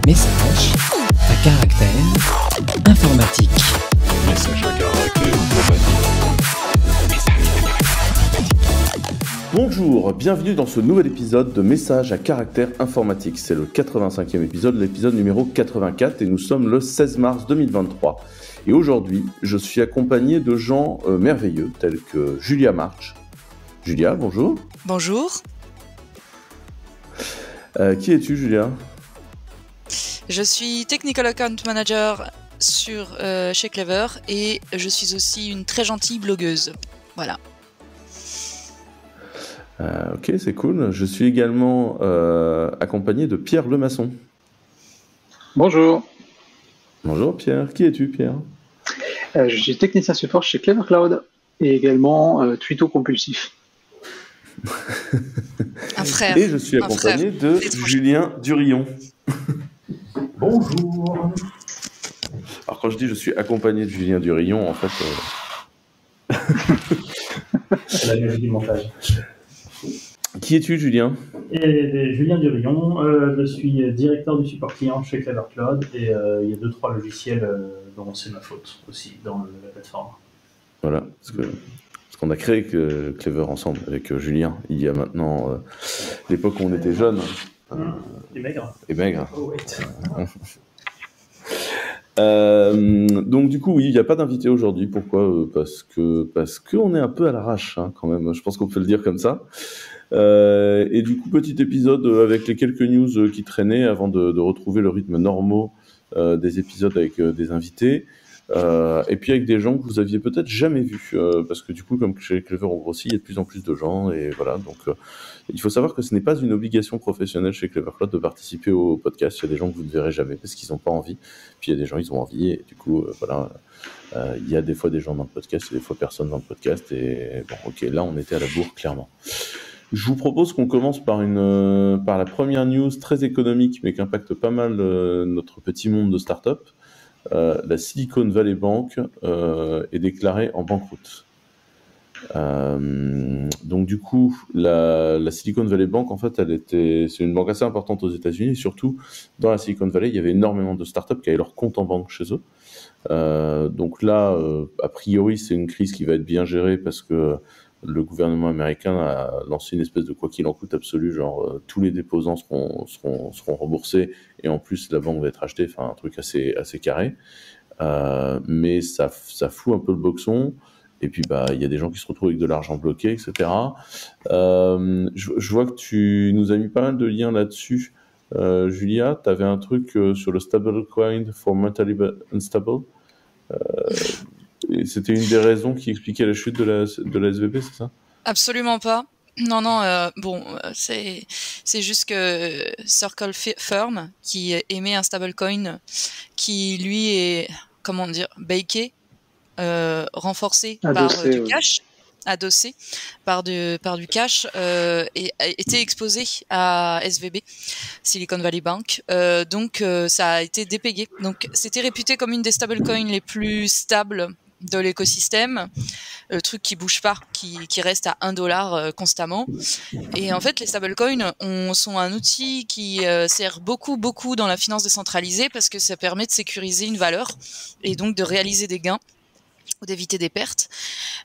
Message à caractère informatique. Message à caractère informatique. Bonjour, bienvenue dans ce nouvel épisode de Message à caractère informatique. C'est le 85e épisode, l'épisode numéro 84, et nous sommes le 16 mars 2023. Et aujourd'hui, je suis accompagné de gens merveilleux, tels que Julia March. Julia, bonjour. Bonjour. Qui es-tu, Julia ? Je suis Technical Account Manager chez Clever et je suis aussi une très gentille blogueuse. Voilà. Ok, c'est cool. Je suis également accompagné de Pierre Lemasson. Bonjour. Bonjour Pierre. Qui es-tu, Pierre ? Je suis technicien support chez Clever Cloud et également twitto compulsif. Un frère. Et je suis accompagné de Julien Durillon. Bonjour. Alors quand je dis je suis accompagné de Julien Durillon, en fait... C'est la magie du montage. Qui es-tu, Julien ? Julien Durillon, je suis directeur du support client chez Clever Cloud et il y a 2-3 logiciels dont c'est ma faute aussi dans la plateforme. Voilà, parce qu'on a créé Clever ensemble avec Julien, il y a maintenant l'époque où on était jeunes. Et maigre. Et maigre. Oh, wait. Donc du coup, oui, il n'y a pas d'invité aujourd'hui. Pourquoi ? Parce qu'on est un peu à l'arrache, hein, quand même. Je pense qu'on peut le dire comme ça. Et du coup, petit épisode avec les quelques news qui traînaient avant de retrouver le rythme normal des épisodes avec des invités. Et puis avec des gens que vous aviez peut-être jamais vus, parce que du coup, comme chez Clever on grossit, il y a de plus en plus de gens, et voilà. Donc, il faut savoir que ce n'est pas une obligation professionnelle chez Clever Cloud de participer au podcast. Il y a des gens que vous ne verrez jamais parce qu'ils n'ont pas envie. Puis il y a des gens, ils ont envie, et du coup, voilà. Il y a des fois des gens dans le podcast, et des fois personne dans le podcast. Et bon, ok, là, on était à la bourre, clairement. Je vous propose qu'on commence par la première news très économique, mais qui impacte pas mal notre petit monde de start-up. La Silicon Valley Bank est déclarée en banqueroute. Donc du coup, la Silicon Valley Bank, en fait, c'est une banque assez importante aux États-Unis, et surtout dans la Silicon Valley, il y avait énormément de startups qui avaient leur compte en banque chez eux. Donc là, a priori, c'est une crise qui va être bien gérée parce que le gouvernement américain a lancé une espèce de quoi qu'il en coûte absolu, genre tous les déposants seront remboursés et en plus la banque va être achetée, enfin un truc assez carré. Mais ça fout un peu le boxon. Et puis il y a des gens qui se retrouvent avec de l'argent bloqué, etc. Je vois que tu nous as mis pas mal de liens là-dessus. Julia, tu avais un truc sur le stablecoin for mentally unstable. Et c'était une des raisons qui expliquait la chute de la SVB, c'est ça ? Absolument pas. Non, c'est juste que Circle Firm, qui émet un stablecoin, qui lui est, comment dire, baké, renforcé par du cash, adossé par du cash, et a été exposé à SVB, Silicon Valley Bank. Donc ça a été dépayé. Donc c'était réputé comme une des stablecoins les plus stables de l'écosystème, le truc qui bouge pas, qui reste à $1 constamment. Et en fait, les stablecoins sont un outil qui sert beaucoup dans la finance décentralisée parce que ça permet de sécuriser une valeur et donc de réaliser des gains ou d'éviter des pertes.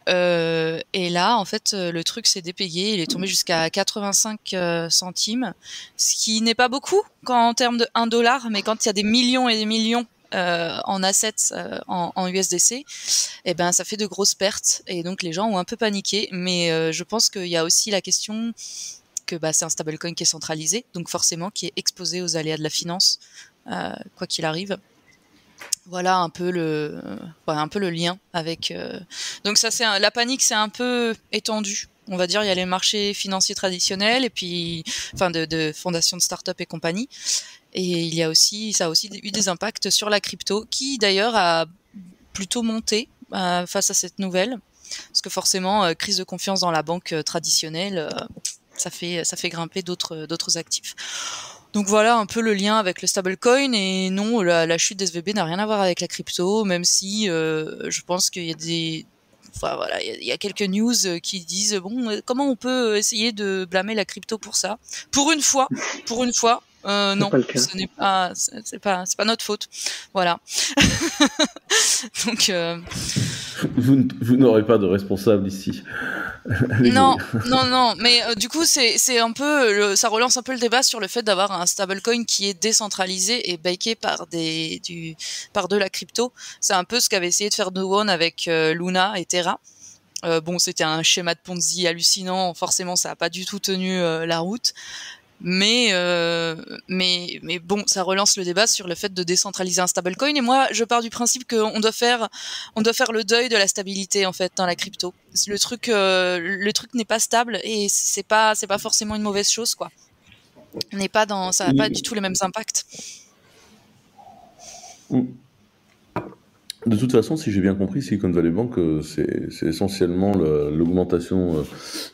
Et là, en fait, le truc s'est dépayé. Il est tombé jusqu'à 85 centimes, ce qui n'est pas beaucoup en termes de $1, mais quand il y a des millions et des millions en assets en USDC, eh ben ça fait de grosses pertes et donc les gens ont un peu paniqué. Mais je pense qu'il y a aussi la question que c'est un stablecoin qui est centralisé, donc forcément qui est exposé aux aléas de la finance, quoi qu'il arrive. Voilà un peu le lien avec. Donc ça la panique s'est un peu étendue. On va dire il y a les marchés financiers traditionnels et puis de fondations de start-up et compagnie. Et ça a aussi eu des impacts sur la crypto, qui d'ailleurs a plutôt monté face à cette nouvelle, parce que forcément, crise de confiance dans la banque traditionnelle, ça fait grimper d'autres actifs. Donc voilà un peu le lien avec le stablecoin. Et non, la chute d'SVB n'a rien à voir avec la crypto, même si je pense qu'il y a il y a quelques news qui disent comment on peut essayer de blâmer la crypto pour ça. Pour une fois, Non, pas le cas. ce n'est pas, c'est pas notre faute. Voilà. Donc, Vous n'aurez pas de responsable ici. Allez non, mourir. non, mais du coup, c'est un peu, ça relance un peu le débat sur le fait d'avoir un stablecoin qui est décentralisé et backé par par de la crypto. C'est un peu ce qu'avait essayé de faire No One avec Luna et Terra. Bon, c'était un schéma de Ponzi hallucinant. Forcément, ça a pas du tout tenu la route. Mais bon, ça relance le débat sur le fait de décentraliser un stablecoin. Et moi, je pars du principe qu'on doit faire le deuil de la stabilité en fait dans la crypto. Le truc n'est pas stable et c'est pas forcément une mauvaise chose quoi. On n'est pas dans, ça n'a pas du tout les mêmes impacts. De toute façon, si j'ai bien compris, Silicon Valley Bank, c'est essentiellement l'augmentation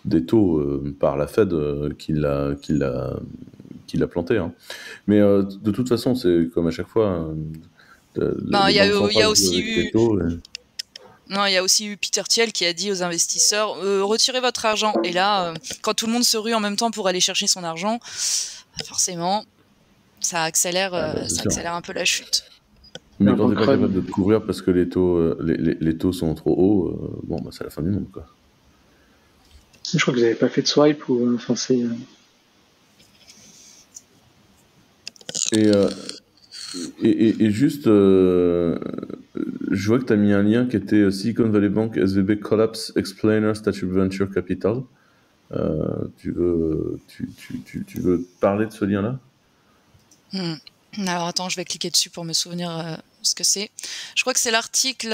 des taux par la Fed qui l'a planté. Hein. Mais de toute façon, c'est comme à chaque fois. Ben, Les il y a banques centrales aussi jouent avec eu les taux. Non, il y a aussi eu Peter Thiel qui a dit aux investisseurs retirez votre argent. Et là, quand tout le monde se rue en même temps pour aller chercher son argent, forcément, ça accélère un peu la chute. Mais Un quand t'es bank pas run. capable de te couvrir parce que les taux, les taux sont trop hauts, bon, bah, c'est la fin du monde, quoi. Je crois que vous n'avez pas fait de swipe ou enfin c'est. Et juste, je vois que tu as mis un lien qui était Silicon Valley Bank SVB Collapse Explainer Statute Venture Capital. Tu veux parler de ce lien-là? Alors attends, je vais cliquer dessus pour me souvenir ce que c'est. Je crois que c'est l'article.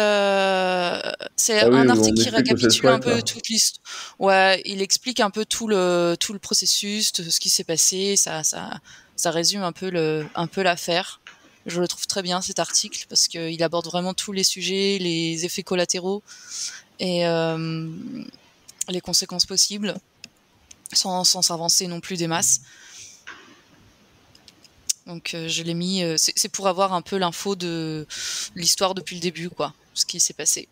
C'est Ah oui, un où article on qui explique que c'est le récapitule un swipe, peu là. toute l'histoire. Ouais, il explique un peu tout le processus, de ce qui s'est passé. Ça résume un peu l'affaire. Je le trouve très bien cet article parce qu'il aborde vraiment tous les sujets, les effets collatéraux et les conséquences possibles, sans s'avancer non plus des masses. Donc je l'ai mis, c'est pour avoir un peu l'info de l'histoire depuis le début, quoi, ce qui s'est passé.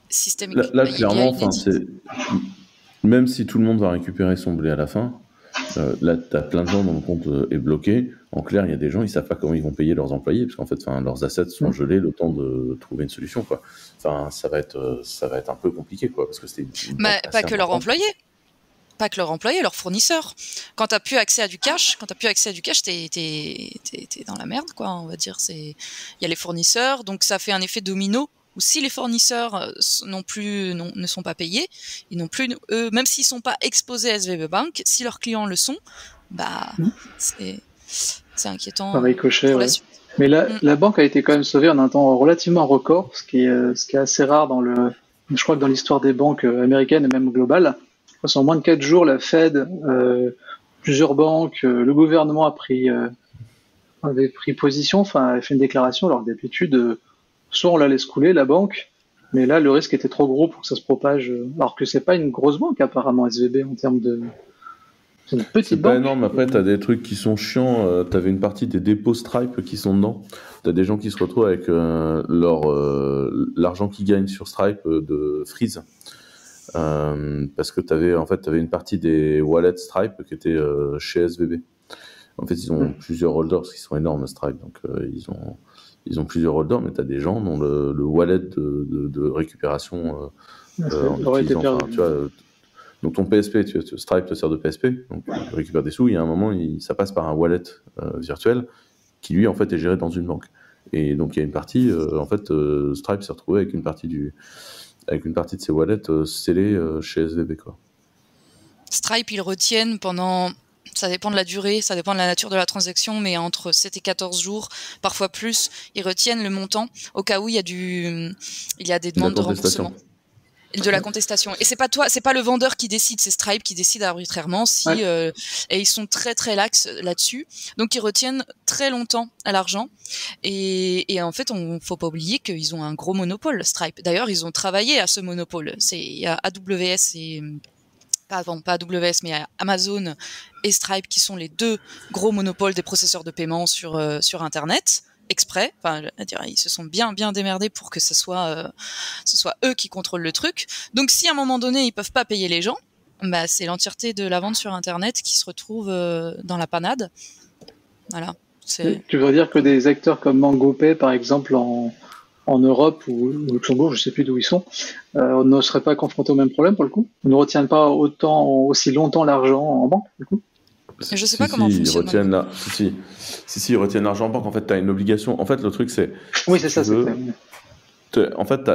Système, Là, clairement, enfin, même si tout le monde va récupérer son blé à la fin, là, tu as plein de gens dont le compte est bloqué. En clair, il y a des gens, ils savent pas comment ils vont payer leurs employés, parce qu'en fait, leurs assets sont gelés le temps de trouver une solution, quoi. Enfin, ça va être un peu compliqué, quoi, parce que c'était une Mais banque pas assez que leurs importante. employés. Pas que leurs employés, leurs fournisseurs. Quand t'as plus accès à du cash, t'es dans la merde, quoi. On va dire, il y a les fournisseurs, donc ça fait un effet domino. Où si les fournisseurs ne sont pas payés, ils n'ont plus, eux, même s'ils sont pas exposés à SVB Bank, si leurs clients le sont, bah c'est inquiétant Par ricochet, pour la ouais. suite. Mais la banque a été quand même sauvée en un temps relativement record, ce qui est assez rare je crois que dans l'histoire des banques américaines et même globales. En moins de 4 jours, la Fed, plusieurs banques, le gouvernement avait pris position, enfin, avait fait une déclaration, alors que d'habitude, soit on la laisse couler, la banque, mais là, le risque était trop gros pour que ça se propage, alors que c'est pas une grosse banque, apparemment, SVB, en termes de. C'est une petite C'est pas banque. énorme. Après, t'as des trucs qui sont chiants. T'avais une partie des dépôts Stripe qui sont dedans. T'as des gens qui se retrouvent avec l'argent qu'ils gagnent sur Stripe de freeze. Parce que t'avais une partie des wallets Stripe qui étaient chez SVB. En fait, ils ont plusieurs holders, parce qu'ils sont énormes, Stripe. Donc, ils ont plusieurs holders, mais t'as des gens dont le wallet de récupération en aurait été utilisant, perdu. tu vois, donc ton PSP, Stripe te sert de PSP, donc tu récupères des sous, il y a un moment, ça passe par un wallet virtuel qui lui en fait est géré dans une banque. Et donc il y a une partie, Stripe s'est retrouvé avec une partie de ses wallets scellés chez SVB, quoi. Stripe, ils retiennent pendant, ça dépend de la durée, ça dépend de la nature de la transaction, mais entre 7 et 14 jours, parfois plus, ils retiennent le montant au cas où il y a des demandes de remboursement. De la contestation. Et c'est pas toi, c'est pas le vendeur qui décide, c'est Stripe qui décide arbitrairement si et ils sont très très laxes là-dessus. Donc ils retiennent très longtemps à l'argent et en fait faut pas oublier qu'ils ont un gros monopole Stripe. D'ailleurs, ils ont travaillé à ce monopole. Il y a AWS et pas AWS mais Amazon et Stripe qui sont les deux gros monopoles des processeurs de paiement sur internet. Exprès, ils se sont bien démerdés pour que ce soit eux qui contrôlent le truc. Donc si à un moment donné ils peuvent pas payer les gens, Bah, c'est l'entièreté de la vente sur Internet qui se retrouve dans la panade. Voilà. Tu veux dire que des acteurs comme MangoPay, par exemple, en Europe ou au Luxembourg, je sais plus d'où ils sont, ne seraient pas confrontés au même problème pour le coup? Ils ne retiennent pas aussi longtemps l'argent en banque, du coup? Je sais pas comment fonctionne ils retiennent ils retiennent l'argent en banque. En fait, tu as une obligation. En fait, le truc, c'est. Oui, si c'est tu ça, c'est veux, clair. En fait,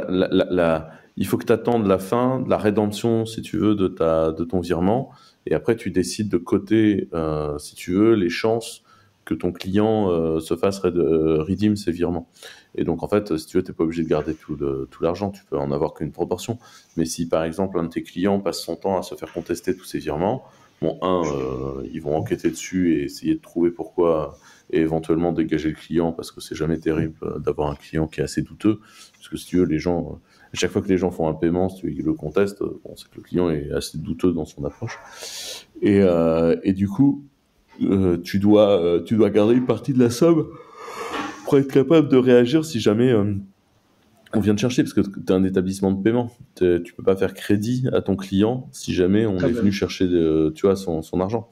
il faut que tu attendes la fin de la rédemption, si tu veux, de ton virement. Et après, tu décides de coter, si tu veux, les chances que ton client se fasse redeem ses virements. Et donc, en fait, si tu veux, tu n'es pas obligé de garder tout l'argent. Tu peux en avoir qu'une proportion. Mais si, par exemple, un de tes clients passe son temps à se faire contester tous ses virements, bon, ils vont enquêter dessus et essayer de trouver pourquoi et éventuellement dégager le client parce que c'est jamais terrible d'avoir un client qui est assez douteux. Parce que si tu veux, les gens, à chaque fois que les gens font un paiement, si tu veux, ils le contestent, bon, c'est que le client est assez douteux dans son approche. Et du coup, tu dois garder une partie de la somme pour être capable de réagir si jamais on vient te chercher, parce que tu es un établissement de paiement. Tu peux pas faire crédit à ton client si jamais on est venu chercher tu vois, son argent.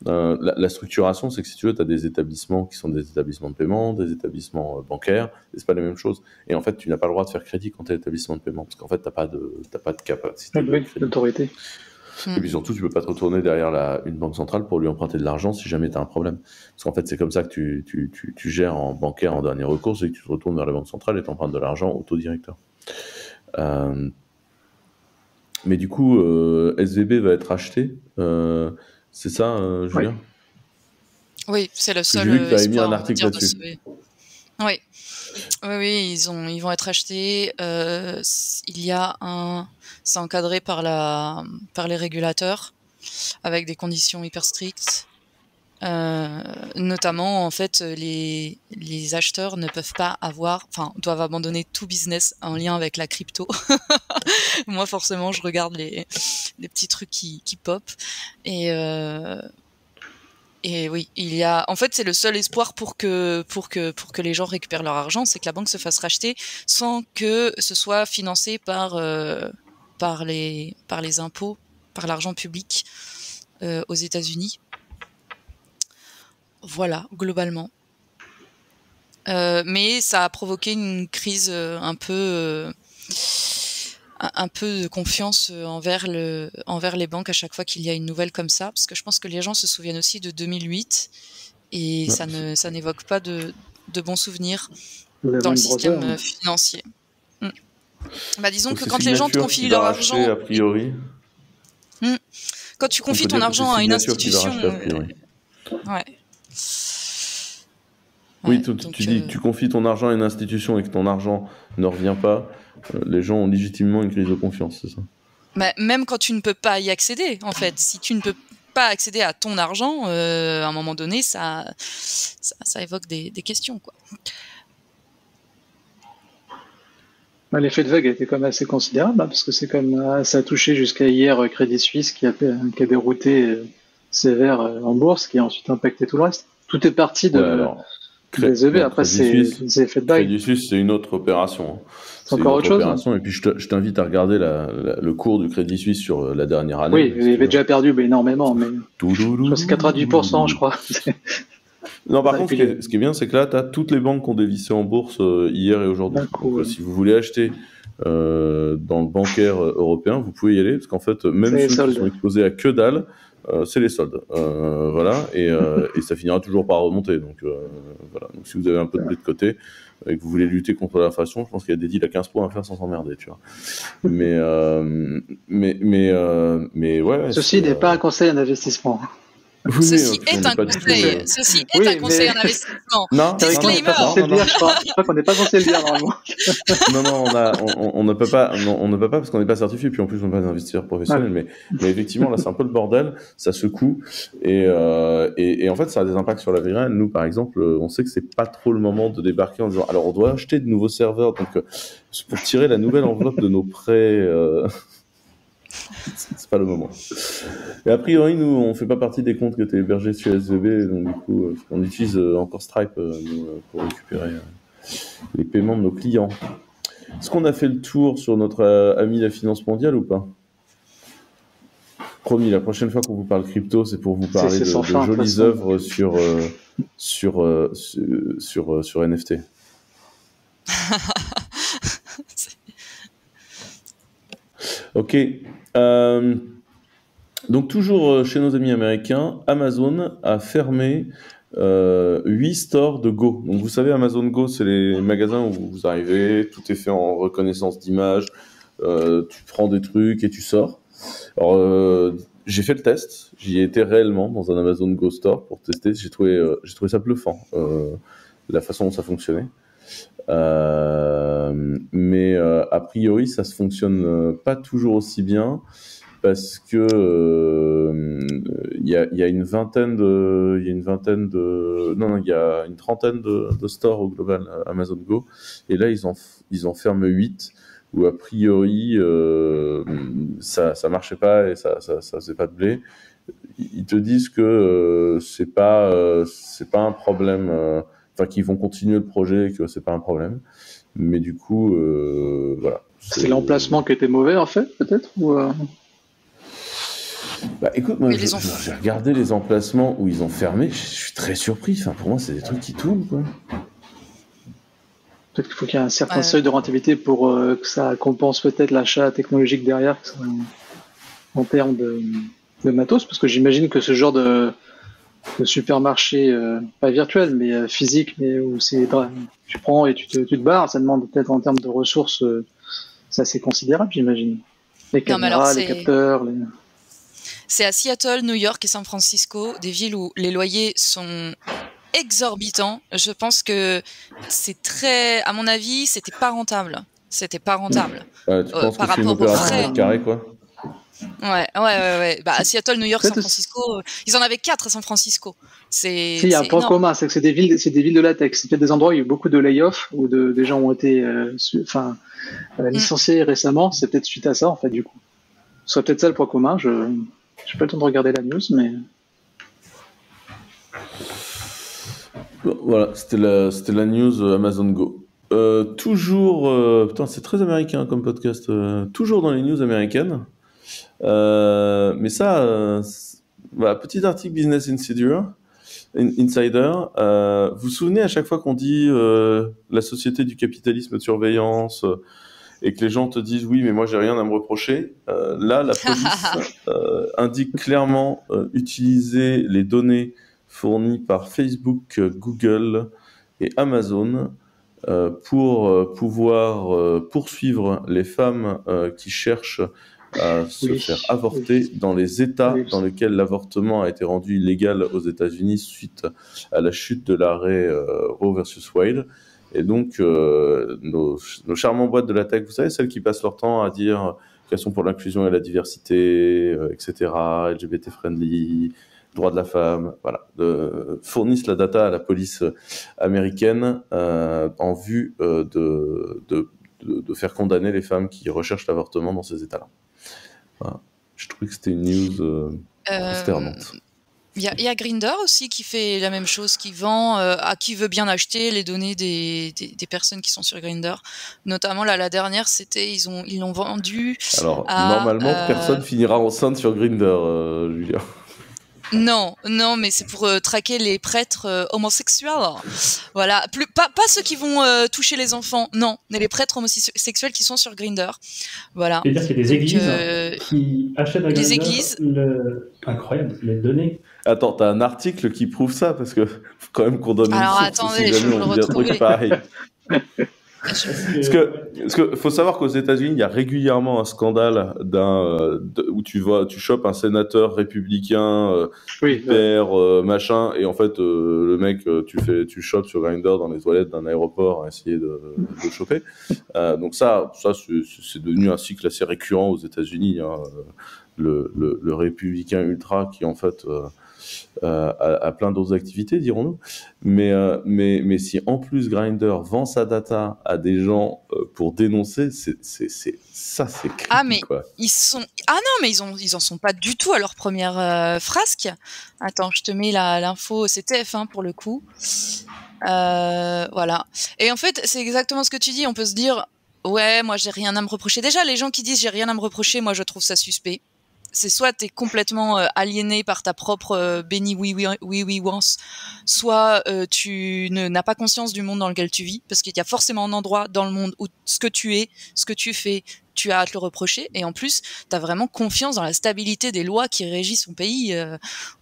La structuration, c'est que si tu veux, tu as des établissements qui sont des établissements de paiement, des établissements bancaires, et c'est pas la même chose. Et en fait, tu n'as pas le droit de faire crédit quand tu es établissement de paiement, parce qu'en fait, t'as pas de capacité de crédit. D'autorité. Et puis surtout, tu peux pas te retourner derrière une banque centrale pour lui emprunter de l'argent si jamais tu as un problème. Parce qu'en fait, c'est comme ça que tu gères en bancaire en dernier recours, c'est que tu te retournes vers la banque centrale et t'empruntes de l'argent au taux directeur. Mais du coup, SVB va être acheté. C'est ça, Julien ? Oui, c'est le seul. J'ai vu que tu avais mis espoir, un on va article dire, de là-dessus. sauver. Oui. Oui, ils vont être achetés. C'est encadré par les régulateurs avec des conditions hyper strictes. Notamment, en fait, les acheteurs ne peuvent pas doivent abandonner tout business en lien avec la crypto. Moi, forcément, je regarde les petits trucs qui pop. Et oui, en fait, c'est le seul espoir pour que les gens récupèrent leur argent, c'est que la banque se fasse racheter sans que ce soit financé par les impôts, par l'argent public aux États-Unis. Voilà, globalement. Mais ça a provoqué une crise un peu de confiance envers les banques à chaque fois qu'il y a une nouvelle comme ça, parce que je pense que les gens se souviennent aussi de 2008 et ça n'évoque pas de bons souvenirs dans le système financier. Bah, disons Donc que c'est quand les gens te Signature confient qui leur va racheter, argent, a priori. Quand tu On confies peut ton dire que argent c'est à une Signature qui va institution, racheter, a priori. ouais. Oui, Ouais, tu dis, tu confies ton argent à une institution et que ton argent ne revient pas, les gens ont légitimement une crise de confiance, c'est ça? Bah, même quand tu ne peux pas y accéder, en fait, si tu ne peux pas accéder à ton argent, à un moment donné, ça évoque des questions, quoi. L'effet de vague a été quand même assez considérable, parce que ça a touché jusqu'à hier Crédit Suisse qui a dérouté sévère en bourse, qui a ensuite impacté tout le reste. Tout est parti des EV. Après, c'est les effets de vague. Crédit Suisse, c'est une autre opération. C'est encore autre chose. Opération. Et puis, je t'invite à regarder le cours du Crédit Suisse sur la dernière année. Oui, il avait déjà perdu énormément, mais c'est 90%, je crois. Non, par contre, ce qui est bien, c'est que là, tu as toutes les banques qui ont dévissé en bourse hier et aujourd'hui. Donc, si vous voulez acheter dans le bancaire européen, vous pouvez y aller, parce qu'en fait, même ceux qui sont exposés à que dalle, c'est les soldes. Voilà, et ça finira toujours par remonter. Donc, voilà. Donc, si vous avez un peu de blé de côté et que vous voulez lutter contre l'inflation, je pense qu'il y a des deals à 15 points à faire sans s'emmerder, tu vois. Mais ouais. Ceci n'est pas un conseil en investissement. Oui, Ceci est un conseil en investissement. Non, disclaimer. Je crois qu'on n'est pas censé le dire normalement. Non, on ne peut pas parce qu'on n'est pas certifié, puis en plus on n'est pas investisseur professionnel. Ouais. Mais effectivement, là c'est un peu le bordel, ça secoue et en fait ça a des impacts sur la vie réelle. Nous par exemple, on sait que c'est pas trop le moment de débarquer en disant alors on doit acheter de nouveaux serveurs donc pour tirer la nouvelle enveloppe de nos prêts. C'est pas le moment. Et a priori, nous, on fait pas partie des comptes qui étaient hébergés sur SVB, donc du coup, on utilise encore Stripe pour récupérer les paiements de nos clients. Est-ce qu'on a fait le tour sur notre ami la finance mondiale ou pas ? Promis, la prochaine fois qu'on vous parle crypto, c'est pour vous parler C'est de sans fin, de toute jolies façon. œuvres sur NFT. Ok. Donc toujours chez nos amis américains, Amazon a fermé 8 stores de Go. Donc vous savez, Amazon Go, c'est les magasins où vous arrivez, tout est fait en reconnaissance d'image, tu prends des trucs et tu sors. Alors j'ai fait le test, j'y ai été réellement dans un Amazon Go Store pour tester, j'ai trouvé ça bluffant, la façon dont ça fonctionnait. Mais a priori, ça se fonctionne pas toujours aussi bien parce que il y a une trentaine de stores au global Amazon Go, et là ils en ferment 8 où a priori ça marchait pas et ça faisait pas de blé. Ils te disent que c'est pas un problème, enfin qu'ils vont continuer le projet et que c'est pas un problème, mais du coup voilà. C'est l'emplacement qui était mauvais, en fait, peut-être ou Bah écoute, moi Mais j'ai regardé les emplacements où ils ont fermé, je suis très surpris. Enfin, pour moi, c'est des trucs qui tournent, quoi. peut-être qu'il faut qu'il y ait un certain Ouais. seuil de rentabilité pour que ça compense peut-être l'achat technologique derrière en termes de matos, parce que j'imagine que ce genre de supermarché, pas virtuel, mais physique, mais où tu prends et tu te barres, ça demande peut-être en termes de ressources, c'est assez considérable, j'imagine. Les Non, mais alors, caméras, les capteurs, c'est à Seattle, New York et San Francisco, des villes où les loyers sont exorbitants. Je pense que c'est très, à mon avis, c'était pas rentable. C'était pas rentable. Ouais, tu penses que par c'est une rapport aux opération frais. au carré, quoi? Ouais. Bah, à Seattle, New York, San Peut-être Francisco, ils en avaient 4 à San Francisco. Si, il y a un point énorme. commun, c'est que c'est des villes de latex. C'est peut-être des endroits où il y a eu beaucoup de layoffs, où des gens ont été licenciés récemment. C'est peut-être suite à ça, en fait, du coup. Ce serait peut-être ça le point commun. Je n'ai pas le temps de regarder la news, mais Bon, voilà, c'était la news Amazon Go. Toujours, putain, c'est très américain comme podcast. Toujours dans les news américaines. Mais ça, voilà, petit article Business Insider. Vous vous souvenez à chaque fois qu'on dit la société du capitalisme de surveillance et que les gens te disent oui, mais moi j'ai rien à me reprocher. Là, la police indique clairement utiliser les données fournies par Facebook, Google et Amazon pour pouvoir poursuivre les femmes qui cherchent à se faire avorter dans les États dans lesquels l'avortement a été rendu illégal aux États-Unis suite à la chute de l'arrêt Roe versus Wade. Et donc, nos charmants boîtes de la tech, vous savez, celles qui passent leur temps à dire qu'elles sont pour l'inclusion et la diversité, etc., LGBT-friendly, droits de la femme, voilà, fournissent la data à la police américaine en vue de faire condamner les femmes qui recherchent l'avortement dans ces États-là. Voilà. Je trouvais que c'était une news consternante. Il y a Grindr aussi qui fait la même chose, qui vend à qui veut bien acheter les données des personnes qui sont sur Grindr. Notamment là, la dernière, c'était ils l'ont vendu. Alors normalement, personne finira enceinte sur Grindr, Julia. Non, mais c'est pour traquer les prêtres homosexuels. Voilà, pas ceux qui vont toucher les enfants, non, mais les prêtres homosexuels qui sont sur Grindr. Voilà. C'est-à-dire qu'il y a des églises qui achètent à Grindr églises. Incroyable, les données. Attends, t'as un article qui prouve ça parce que faut quand même qu'on donne Alors, une source attendez, si jamais je vais on le dit un truc retrouver. pareil. Parce que faut savoir qu'aux États-Unis, il y a régulièrement un scandale où tu chopes un sénateur républicain hyper machin, et en fait le mec tu chopes sur Grindr dans les toilettes d'un aéroport à essayer de le choper. Donc ça c'est devenu un cycle assez récurrent aux États-Unis, hein, le républicain ultra qui en fait à plein d'autres activités, dirons-nous. Mais si en plus Grindr vend sa data à des gens pour dénoncer, c'est creepy, Ah mais quoi. ils en sont pas du tout à leur première frasque. Attends, je te mets l'info, c'est TF1 pour le coup. Voilà. Et en fait, c'est exactement ce que tu dis. On peut se dire, ouais, moi j'ai rien à me reprocher. Déjà, les gens qui disent j'ai rien à me reprocher, moi je trouve ça suspect. c'est soit t'es complètement aliéné par ta propre béni oui-oui-wance, soit tu n'as pas conscience du monde dans lequel tu vis, parce qu'il y a forcément un endroit dans le monde où ce que tu es, ce que tu fais, tu as à te le reprocher, et en plus, t'as vraiment confiance dans la stabilité des lois qui régissent ton pays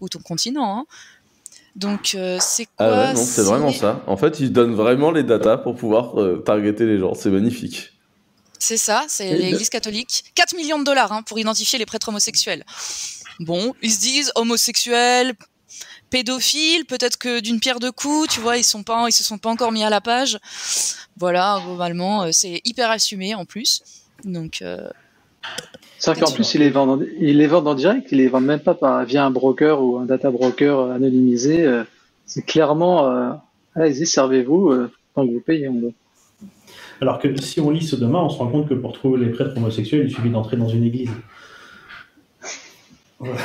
ou ton continent. Hein. Donc, c'est quoi? Ah ouais, non, c'est vraiment ça. En fait, ils donnent vraiment les datas pour pouvoir targeter les gens. C'est magnifique. C'est ça, c'est l'Église catholique. 4 millions de dollars pour identifier les prêtres homosexuels. Bon, ils se disent homosexuels, pédophiles, peut-être que d'une pierre deux coups, tu vois, ils se sont pas encore mis à la page. Voilà, globalement, c'est hyper assumé en plus. Donc... C'est vrai qu'en plus, ils les vendent en direct, ils les vendent même pas via un broker ou un data broker anonymisé. C'est clairement, allez-y, servez-vous, tant que vous payez. Alors que si on lit Sodoma, on se rend compte que pour trouver les prêtres homosexuels, il suffit d'entrer dans une église. Voilà.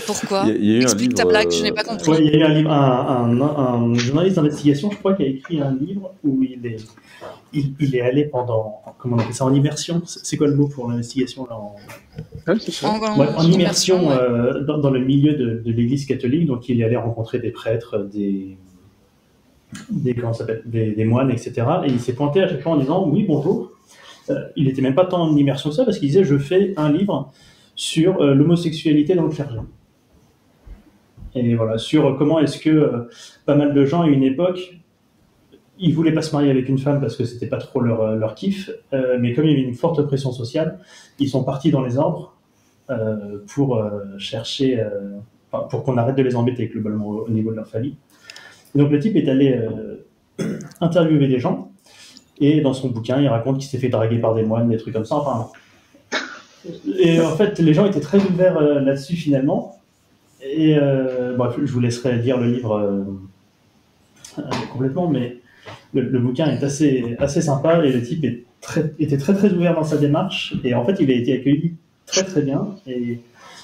Pourquoi? Explique ta blague, je n'ai pas compris. Ouais, il y a eu un livre, un journaliste d'investigation, je crois, qui a écrit un livre où il est allé pendant, comment on appelle ça, en immersion. C'est quoi le mot pour l'investigation là, c'est ça. En immersion dans le milieu de l'Église catholique. Donc il est allé rencontrer des prêtres, des moines, etc. Et il s'est pointé à chaque fois en disant oui, bonjour. Il n'était même pas tant en immersion que ça, parce qu'il disait je fais un livre sur l'homosexualité dans le clergé. Et voilà, sur comment est-ce que pas mal de gens à une époque, ils voulaient pas se marier avec une femme parce que c'était pas trop leur kiff, mais comme il y avait une forte pression sociale, ils sont partis dans les ordres pour chercher, pour qu'on arrête de les embêter globalement au niveau de leur famille. Et donc le type est allé interviewer des gens, et dans son bouquin, il raconte qu'il s'est fait draguer par des moines, des trucs comme ça. Enfin, et en fait, les gens étaient très ouverts là-dessus finalement. Et bref, je vous laisserai lire le livre complètement, mais le bouquin est assez sympa, et le type était très très ouvert dans sa démarche, et en fait il a été accueilli très très bien, et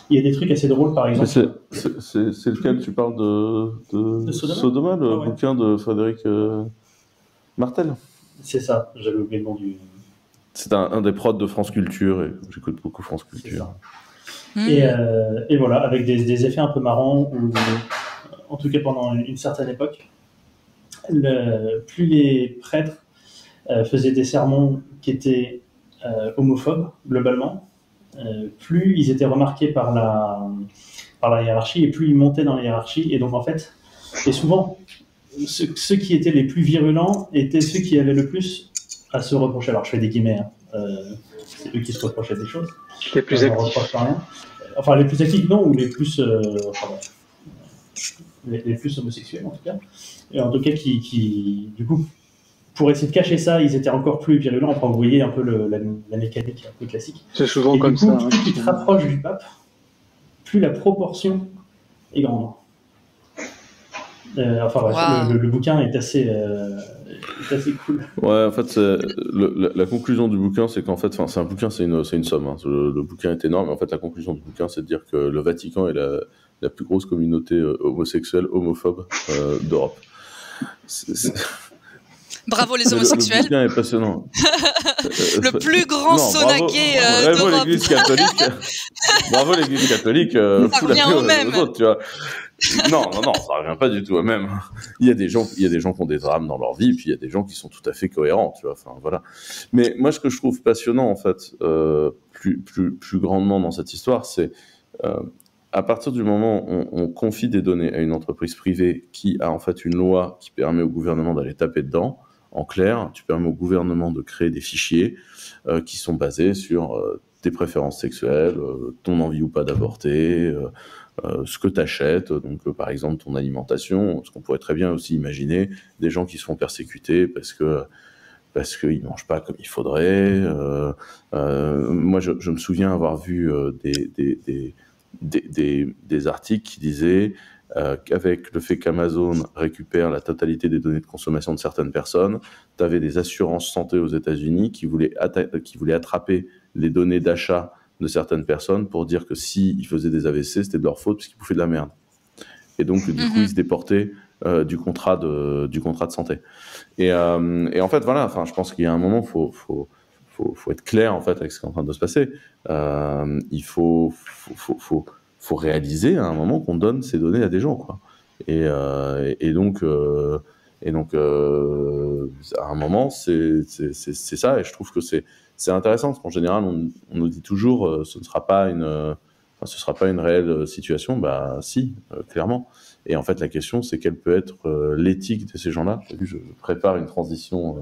il y a des trucs assez drôles par exemple. C'est lequel tu parles de Sodoma, le bouquin de Frédéric Martel? C'est ça, j'avais oublié le nom du... C'est un des prods de France Culture, et j'écoute beaucoup France Culture. Et voilà, avec des effets un peu marrants, où, en tout cas pendant une certaine époque, plus les prêtres faisaient des sermons qui étaient homophobes, globalement, plus ils étaient remarqués par la hiérarchie, et plus ils montaient dans la hiérarchie. Et donc en fait, et souvent, ceux qui étaient les plus virulents étaient ceux qui avaient le plus à se reprocher. Alors je fais des guillemets, c'est eux qui se reprochaient des choses. Les plus actifs. Enfin, les plus actifs, non, ou les plus... les plus homosexuels, en tout cas. Et en tout cas, qui du coup, pour essayer de cacher ça, ils étaient encore plus virulents. Enfin, vous voyez un peu la mécanique un peu classique. C'est souvent et comme du coup, ça. Plus tu te rapproches du pape, plus la proportion est grande. Le bouquin est assez cool. Ouais, en fait, la conclusion du bouquin, c'est qu'en fait, c'est un bouquin, c'est une somme. Hein. Le bouquin est énorme, mais en fait, la conclusion du bouquin, c'est de dire que le Vatican est la plus grosse communauté homosexuelle, homophobe d'Europe. Bravo les homosexuels. Le bouquin est passionnant. Le plus grand sonaguet d'Europe. Bravo l'Église catholique. Bravo l'Église catholique. Ça revient au même. Autres, tu vois. Non, ça revient pas du tout au même. Il y a des gens qui ont des drames dans leur vie, puis il y a des gens qui sont tout à fait cohérents, tu vois. Enfin, voilà. Mais moi, ce que je trouve passionnant, en fait, plus grandement dans cette histoire, c'est à partir du moment où on confie des données à une entreprise privée qui a en fait une loi qui permet au gouvernement d'aller taper dedans. En clair, tu permets au gouvernement de créer des fichiers qui sont basés sur tes préférences sexuelles, ton envie ou pas d'avorter, ce que tu achètes, donc par exemple ton alimentation, ce qu'on pourrait très bien aussi imaginer, des gens qui se font persécuter parce qu'ils mangent pas comme il faudrait. Moi, je me souviens avoir vu des articles qui disaient qu'avec le fait qu'Amazon récupère la totalité des données de consommation de certaines personnes, tu avais des assurances santé aux États-Unis qui voulaient attraper les données d'achat de certaines personnes pour dire que s'ils faisaient des AVC, c'était de leur faute parce qu'ils bouffaient de la merde. Et donc, du coup, ils se déportaient du contrat de santé. Et en fait, voilà, je pense qu'il y a un moment, faut faut être clair en fait avec ce qui est en train de se passer. Il faut réaliser à un moment qu'on donne ces données à des gens, quoi. Et donc à un moment, c'est ça. Et je trouve que c'est intéressant parce qu'en général, on nous dit toujours, ce ne sera pas une réelle situation. Bah si, clairement. Et en fait, la question, c'est quelle peut être l'éthique de ces gens-là. Je prépare une transition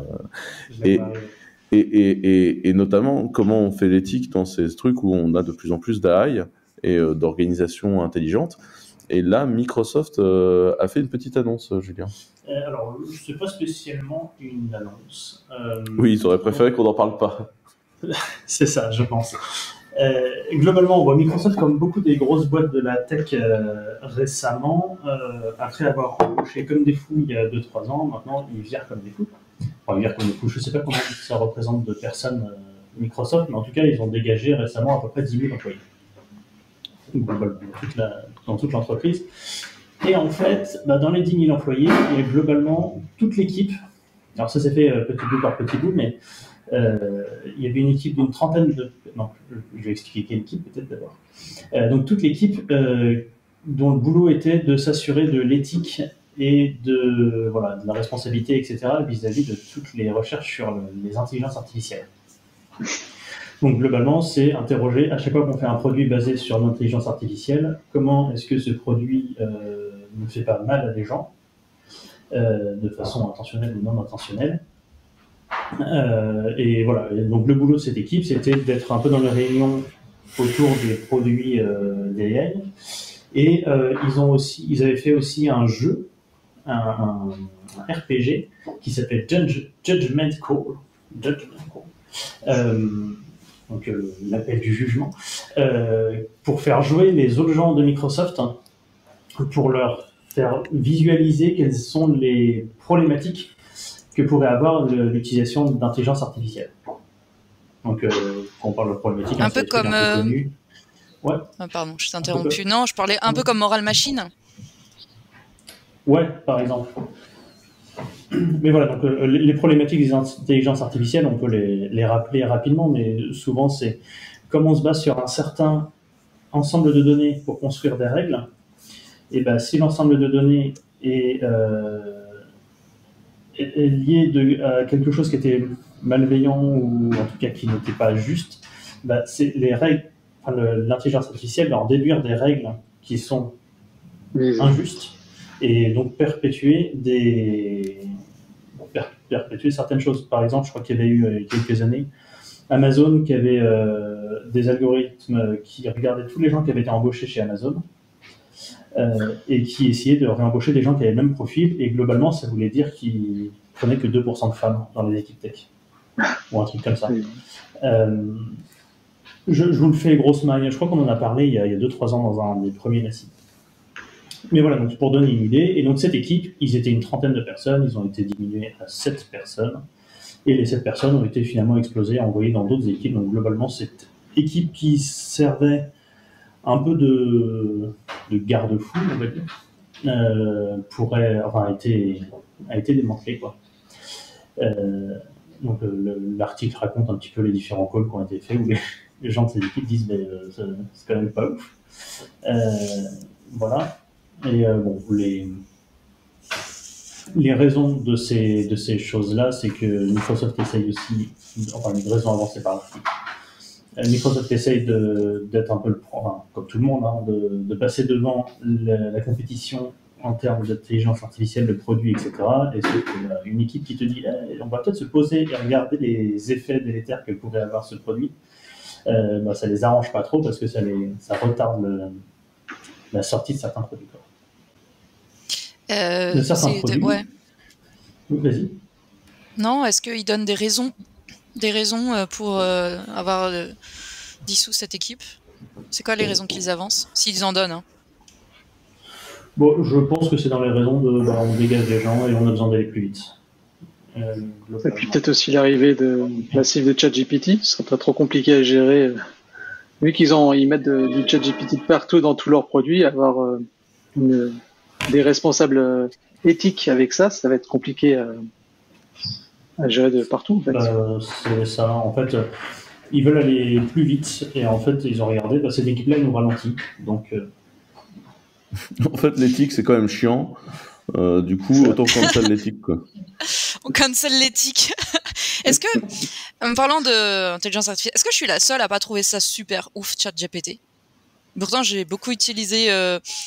et notamment comment on fait l'éthique dans ces trucs où on a de plus en plus d'AI et d'organisations intelligentes. Et là, Microsoft a fait une petite annonce, Julien. Alors, c'est pas spécialement une annonce. Oui, ils auraient préféré qu'on n'en parle pas. C'est ça, je pense. Globalement, on voit Microsoft comme beaucoup des grosses boîtes de la tech récemment, après avoir embauché comme des fous il y a 2-3 ans, maintenant ils virent comme des fous. Enfin, ils virent comme des fous, je ne sais pas combien ça représente de personnes Microsoft, mais en tout cas, ils ont dégagé récemment à peu près 10 000 employés. Globalement, dans toute l'entreprise. Et en fait, dans les 10 000 employés, il y a globalement toute l'équipe. Alors ça s'est fait petit bout par petit bout, mais il y avait une équipe d'une trentaine de... Non, je vais expliquer quelle équipe peut-être d'abord. Donc toute l'équipe dont le boulot était de s'assurer de l'éthique et de la responsabilité, etc., vis-à-vis de toutes les recherches sur les intelligences artificielles. Donc globalement, c'est interroger à chaque fois qu'on fait un produit basé sur l'intelligence artificielle, comment est-ce que ce produit ne fait pas mal à des gens, de façon intentionnelle ou non intentionnelle. Et voilà. Et donc le boulot de cette équipe, c'était d'être un peu dans les réunions autour des produits d'AI. Et ils avaient fait aussi un jeu, un RPG qui s'appelle Judgment Call. Donc l'appel du jugement, pour faire jouer les autres gens de Microsoft, pour leur faire visualiser quelles sont les problématiques que pourrait avoir l'utilisation d'intelligence artificielle. Donc, quand on parle de problématiques, un peu comme... Ouais. Pardon, je t'ai interrompu. Non, je parlais un peu comme Moral Machine. Ouais, par exemple. Mais voilà, donc les problématiques des intelligences artificielles, on peut les rappeler rapidement, mais souvent c'est comme on se base sur un certain ensemble de données pour construire des règles, et ben si l'ensemble de données est lié à quelque chose qui était malveillant ou en tout cas qui n'était pas juste, ben c'est les règles, l'intelligence artificielle va en déduire des règles qui sont injustes et donc perpétuer certaines choses. Par exemple, je crois qu'il y avait eu il y a quelques années Amazon qui avait des algorithmes qui regardaient tous les gens qui avaient été embauchés chez Amazon et qui essayaient de réembaucher des gens qui avaient le même profil, et globalement ça voulait dire qu'ils prenaient que 2% de femmes dans les équipes tech ou un truc comme ça. Je vous le fais grosse manière, je crois qu'on en a parlé il y a 2-3 ans dans un des premiers récits. Mais voilà, donc pour donner une idée, et donc cette équipe, ils étaient une trentaine de personnes, ils ont été diminués à 7 personnes, et les 7 personnes ont été finalement explosées, envoyées dans d'autres équipes. Donc globalement, cette équipe qui servait un peu de garde-fou, on va dire, a été démantelée, quoi. Donc l'article raconte un petit peu les différents calls qui ont été faits, où les gens de ces équipes disent c'est quand même pas ouf. Voilà. Et bon, les raisons de ces choses-là, c'est que Microsoft essaye aussi, enfin les raisons avancées par l'article, Microsoft essaye d'être un peu comme tout le monde, de passer devant la compétition en termes d'intelligence artificielle, de produits, etc. Et c'est une équipe qui te dit on va peut-être se poser et regarder les effets délétères que pourrait avoir ce produit. Ça les arrange pas trop parce que ça retarde la sortie de certains produits. De certains produits. Ouais. Vas-y. Non, est-ce qu'ils donnent des raisons pour avoir dissous cette équipe? C'est quoi les raisons qu'ils avancent, s'ils en donnent, hein? Bon, je pense que c'est dans les raisons on dégage les gens et on a besoin d'aller plus vite. Et puis peut-être aussi l'arrivée massive de ChatGPT, ce serait pas trop compliqué à gérer. Vu qu'ils mettent du ChatGPT partout dans tous leurs produits, avoir des responsables éthiques avec ça va être compliqué à gérer de partout, en fait. C'est ça, en fait, ils veulent aller plus vite, et en fait, ils ont regardé, cette équipe-là, ils nous ralentit, donc... En fait, l'éthique, c'est quand même chiant. Du coup, autant cancel l'éthique, quoi. On cancel l'éthique. Est-ce que, en parlant d'intelligence artificielle, est-ce que je suis la seule à pas trouver ça super ouf, ChatGPT? Pourtant, j'ai beaucoup utilisé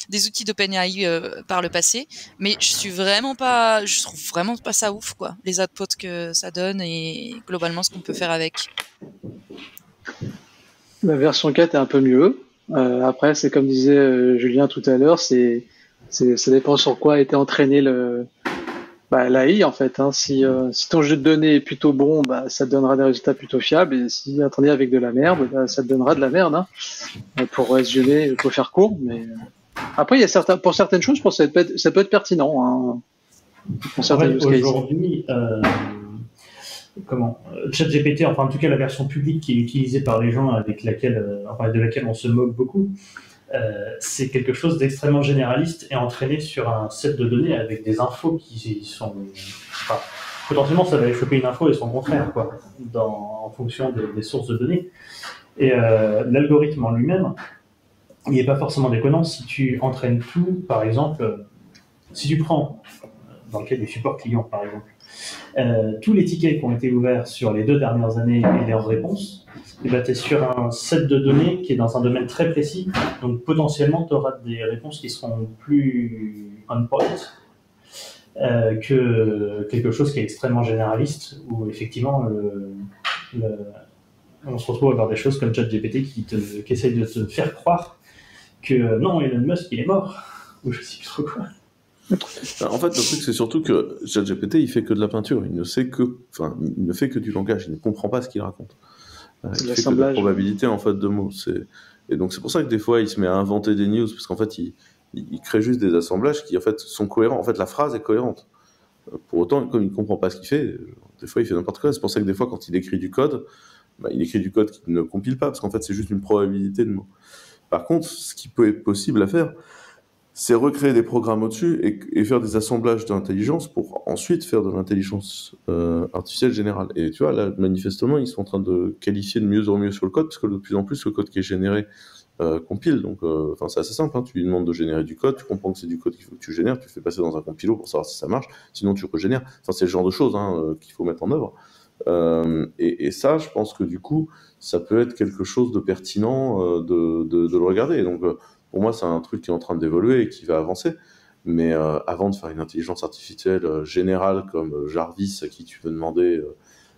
des outils d'OpenAI par le passé, mais je trouve vraiment pas ça ouf, quoi. Les outputs que ça donne et globalement ce qu'on peut faire avec. La version 4 est un peu mieux. Après, c'est comme disait Julien tout à l'heure, ça dépend sur quoi a été entraîné l'AI, en fait. Hein. Si ton jeu de données est plutôt bon, ça te donnera des résultats plutôt fiables, et si entraîné avec de la merde, ça te donnera de la merde. Hein. Pour résumer, pour faire court, mais après, pour certaines choses, je pense que ça peut être pertinent. Hein, pour certaines use cases. Aujourd'hui, ChatGPT, enfin en tout cas la version publique qui est utilisée par les gens de laquelle on se moque beaucoup, c'est quelque chose d'extrêmement généraliste et entraîné sur un set de données avec des infos qui sont... Enfin, potentiellement, ça va aller choper une info et son contraire, quoi, en fonction des sources de données. Et l'algorithme en lui-même, il n'est pas forcément déconnant si tu entraînes tout, par exemple, si tu prends, dans le cas du support client, par exemple, tous les tickets qui ont été ouverts sur les 2 dernières années et leurs réponses, tu es sur un set de données qui est dans un domaine très précis, donc potentiellement tu auras des réponses qui seront plus on point que quelque chose qui est extrêmement généraliste, où effectivement on se retrouve à avoir des choses comme ChatGPT qui essayent de te faire croire que non, Elon Musk il est mort, ou je sais plus trop quoi. En fait, le truc, c'est surtout que ChatGPT, il fait que de la peinture. Il ne fait que du langage. Il ne comprend pas ce qu'il raconte. Il fait que de la probabilité, en fait, de mots. Et donc, c'est pour ça que des fois, il se met à inventer des news, parce qu'en fait, il crée juste des assemblages qui, en fait, sont cohérents. En fait, la phrase est cohérente. Pour autant, comme il ne comprend pas ce qu'il fait, des fois, il fait n'importe quoi. C'est pour ça que des fois, quand il écrit du code, il écrit du code qui ne compile pas, parce qu'en fait, c'est juste une probabilité de mots. Par contre, ce qui peut être possible à faire, c'est recréer des programmes au-dessus et faire des assemblages d'intelligence pour ensuite faire de l'intelligence artificielle générale. Et tu vois, là, manifestement, ils sont en train de qualifier de mieux en mieux sur le code, parce que de plus en plus, le code qui est généré compile. Donc, c'est assez simple. Hein. Tu lui demandes de générer du code, tu comprends que c'est du code qu'il faut que tu génères, tu le fais passer dans un compilo pour savoir si ça marche, sinon tu regénères. Enfin, c'est le genre de choses qu'il faut mettre en œuvre. Et ça, je pense que du coup, ça peut être quelque chose de pertinent de le regarder. Et donc, pour moi, c'est un truc qui est en train d'évoluer et qui va avancer. Mais avant de faire une intelligence artificielle générale comme Jarvis, à qui tu veux demander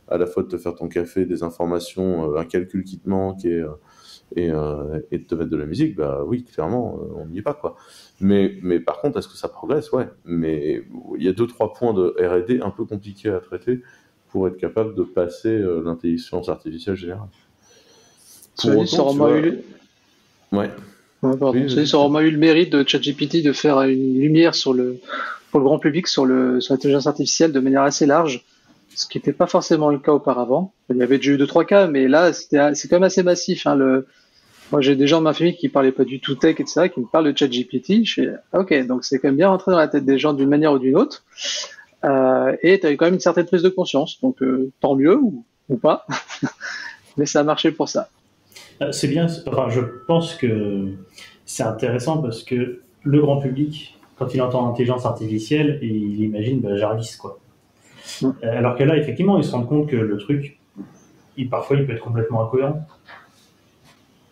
à la fois de te faire ton café, des informations, un calcul qui te manque et de te mettre de la musique, oui, clairement, on n'y est pas, quoi. Mais par contre, est-ce que ça progresse? Ouais. Mais il y a 2-3 points de R&D un peu compliqués à traiter pour être capable de passer l'intelligence artificielle générale. Ça aura eu le mérite de ChatGPT de faire une lumière pour le grand public sur l'intelligence artificielle de manière assez large, ce qui n'était pas forcément le cas auparavant. Il y avait déjà eu 2-3 cas, mais là, c'est quand même assez massif. Hein, moi, j'ai des gens de ma famille qui parlaient pas du tout tech, etc., qui me parlent de ChatGPT. Je fais, ok, donc c'est quand même bien rentré dans la tête des gens d'une manière ou d'une autre. Et tu as eu quand même une certaine prise de conscience. Donc, tant mieux ou pas. Mais ça a marché pour ça. C'est bien, je pense que c'est intéressant parce que le grand public, quand il entend intelligence artificielle, il imagine Jarvis, quoi. Alors que là, effectivement, ils se rendent compte que le truc, parfois, il peut être complètement incohérent.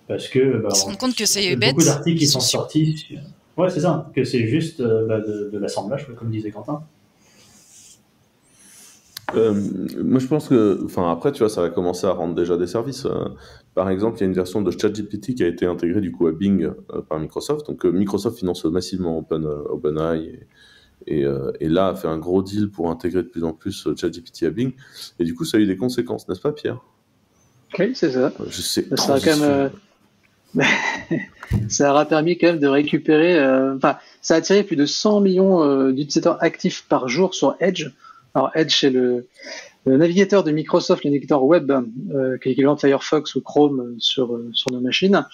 Parce que... ils se rendent compte que c'est bête. Beaucoup d'articles qui sont sortis... Ouais, c'est ça, que c'est juste de l'assemblage, comme disait Quentin. Moi, je pense que, après, tu vois, ça va commencer à rendre déjà des services. Par exemple, il y a une version de ChatGPT qui a été intégrée du coup à Bing par Microsoft. Donc, Microsoft finance massivement OpenAI et là a fait un gros deal pour intégrer de plus en plus ChatGPT à Bing. Et du coup, ça a eu des conséquences, n'est-ce pas, Pierre? Oui, c'est ça. Je sais. Ça a quand même. Ça aura permis quand même de récupérer. Ça a attiré plus de 100 millions d'utilisateurs actifs par jour sur Edge. Alors Edge, c'est le navigateur de Microsoft, le navigateur web, qui est l'équivalent de Firefox ou Chrome sur nos machines,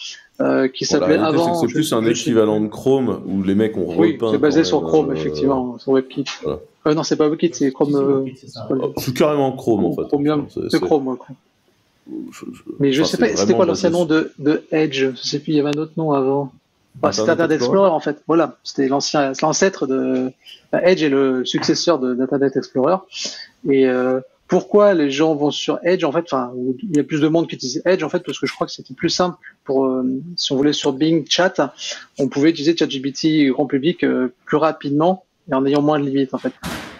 qui s'appelait la réalité, avant. c'est que c'est plus un équivalent de Chrome où les mecs ont Oui, repeint. c'est basé quand sur même, Chrome, effectivement, sur WebKit. Voilà. Non, c'est pas WebKit, c'est Chrome. C'est ça. C'est carrément Chrome en fait. Chromium, c'est Chrome, ouais. Mais je sais pas, c'était quoi l'ancien nom de Edge? Je sais plus, il y avait un autre nom avant. C'était Internet Explorer en fait. Voilà, c'était l'ancêtre de Edge est le successeur d'Internet Explorer. Et pourquoi les gens vont sur Edge en fait? Enfin, il y a plus de monde qui utilise Edge en fait parce que je crois que c'était plus simple pour si on voulait sur Bing Chat, on pouvait utiliser ChatGPT grand public plus rapidement et en ayant moins de limites en fait.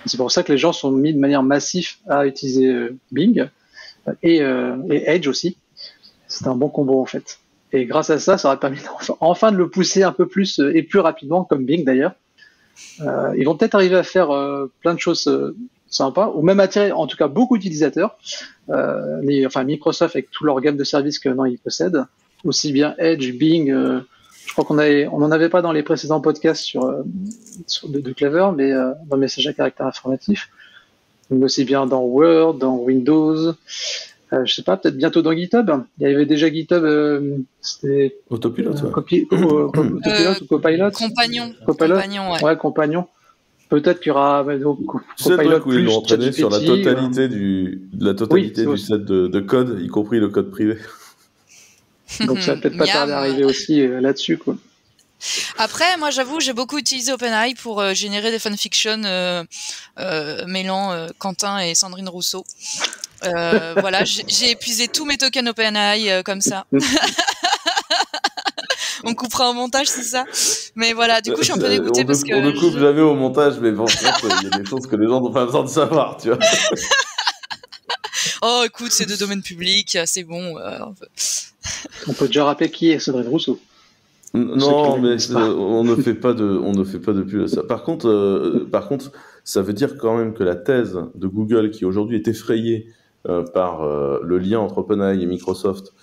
C'est pour ça que les gens sont mis de manière massive à utiliser Bing et Edge aussi. C'était un bon combo en fait. Et grâce à ça, ça aurait permis enfin de le pousser un peu plus et plus rapidement, comme Bing d'ailleurs. Ils vont peut-être arriver à faire plein de choses sympas, ou même attirer en tout cas beaucoup d'utilisateurs. Microsoft avec tout leur gamme de services que maintenant ils possèdent, aussi bien Edge, Bing. Je crois on en avait pas dans les précédents podcasts de Clever, mais dans Message à caractère informatif. Mais aussi bien dans Word, dans Windows. Je sais pas, peut-être bientôt dans GitHub. Il y avait déjà GitHub, c'était Autopilote, ouais. Autopilot ou Copilot. Compagnon, ouais. Ouais, Compagnon. Peut-être qu'il y aura C'est le Copilot truc où ils plus l'ont entraîné sur la ChatGPT, totalité du set de code, y compris le code privé. Donc ça va peut-être pas tarder à arriver aussi là-dessus, quoi. Après, moi, j'avoue, j'ai beaucoup utilisé OpenAI pour générer des fanfictions mêlant Quentin et Sandrine Rousseau. Voilà, j'ai épuisé tous mes tokens OpenAI comme ça. On coupera au montage, c'est ça. Mais voilà, du coup, je suis un peu dégoûtée parce que... On ne coupe jamais au montage, mais bon, il y a des choses que les gens n'ont pas besoin de savoir, tu vois. Oh, écoute, c'est de domaine public, c'est bon. On peut déjà rappeler qui est Sandrine Rousseau. Non, mais on ne fait pas de pub à ça. Par contre, ça veut dire quand même que la thèse de Google, qui aujourd'hui est effrayée par le lien entre OpenAI et Microsoft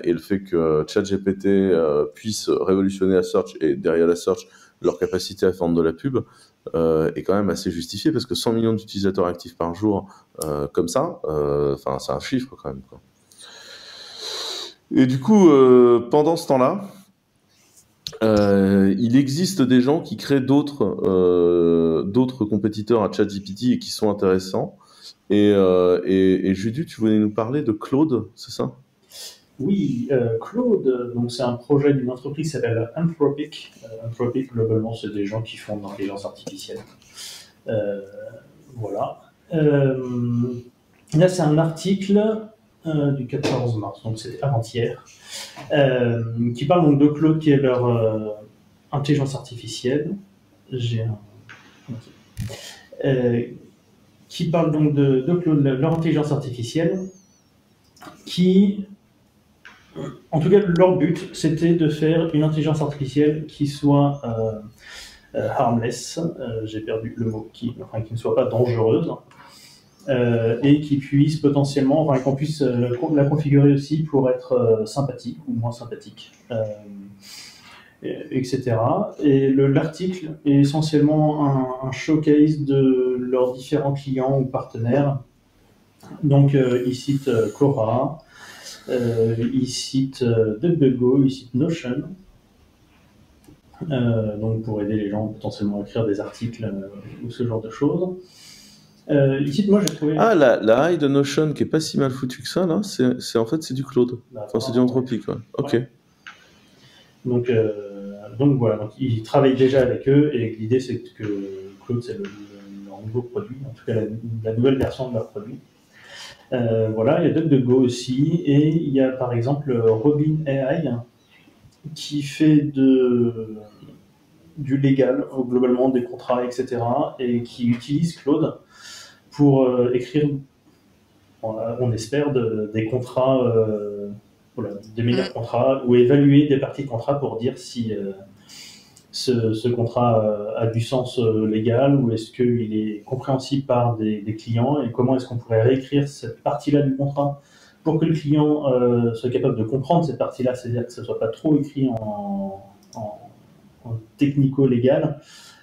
et le fait que ChatGPT puisse révolutionner la search et derrière la search leur capacité à vendre de la pub est quand même assez justifiée parce que 100 millions d'utilisateurs actifs par jour comme ça, c'est un chiffre quand même, quoi. Et du coup, pendant ce temps-là, il existe des gens qui créent d'autres compétiteurs à ChatGPT et qui sont intéressants. Et Judu, tu voulais nous parler de Claude, c'est ça? Oui, Claude, donc c'est un projet d'une entreprise qui s'appelle Anthropic. Anthropic, globalement, c'est des gens qui font de l'intelligence artificielle. Voilà. Là, c'est un article du 14 mars, donc c'est avant-hier, qui parle donc de Claude, qui est leur intelligence artificielle. Qui parle donc de Claude, leur intelligence artificielle, qui, en tout cas, leur but, c'était de faire une intelligence artificielle qui soit harmless, j'ai perdu le mot, qui ne soit pas dangereuse, et qui puisse potentiellement, qu'on puisse la configurer aussi pour être sympathique ou moins sympathique, etc. Et l'article est essentiellement un showcase de leurs différents clients ou partenaires. Donc, ils citent Quora, ils citent DuckDuckGo, ils citent Notion, donc pour aider les gens potentiellement à écrire des articles ou ce genre de choses. Ici, moi, j'ai trouvé... Ah, la AI de Notion qui est pas si mal foutue que ça, là, c'est en fait c'est du Claude. Enfin, c'est du Anthropic, ouais. Ok. Ouais. Donc voilà, donc ils travaillent déjà avec eux et l'idée c'est que Claude c'est leur nouveau produit, en tout cas la nouvelle version de leur produit. Voilà, il y a DuckDuckGo aussi et il y a par exemple Robin AI qui fait du légal, globalement des contrats, etc. et qui utilise Claude pour écrire, on espère, des contrats, des meilleurs contrats, ou évaluer des parties de contrat pour dire si ce contrat a du sens légal, ou est-ce qu'il est compréhensible par des clients, et comment est-ce qu'on pourrait réécrire cette partie-là du contrat pour que le client soit capable de comprendre cette partie-là, c'est-à-dire que ce ne soit pas trop écrit en technico-légal,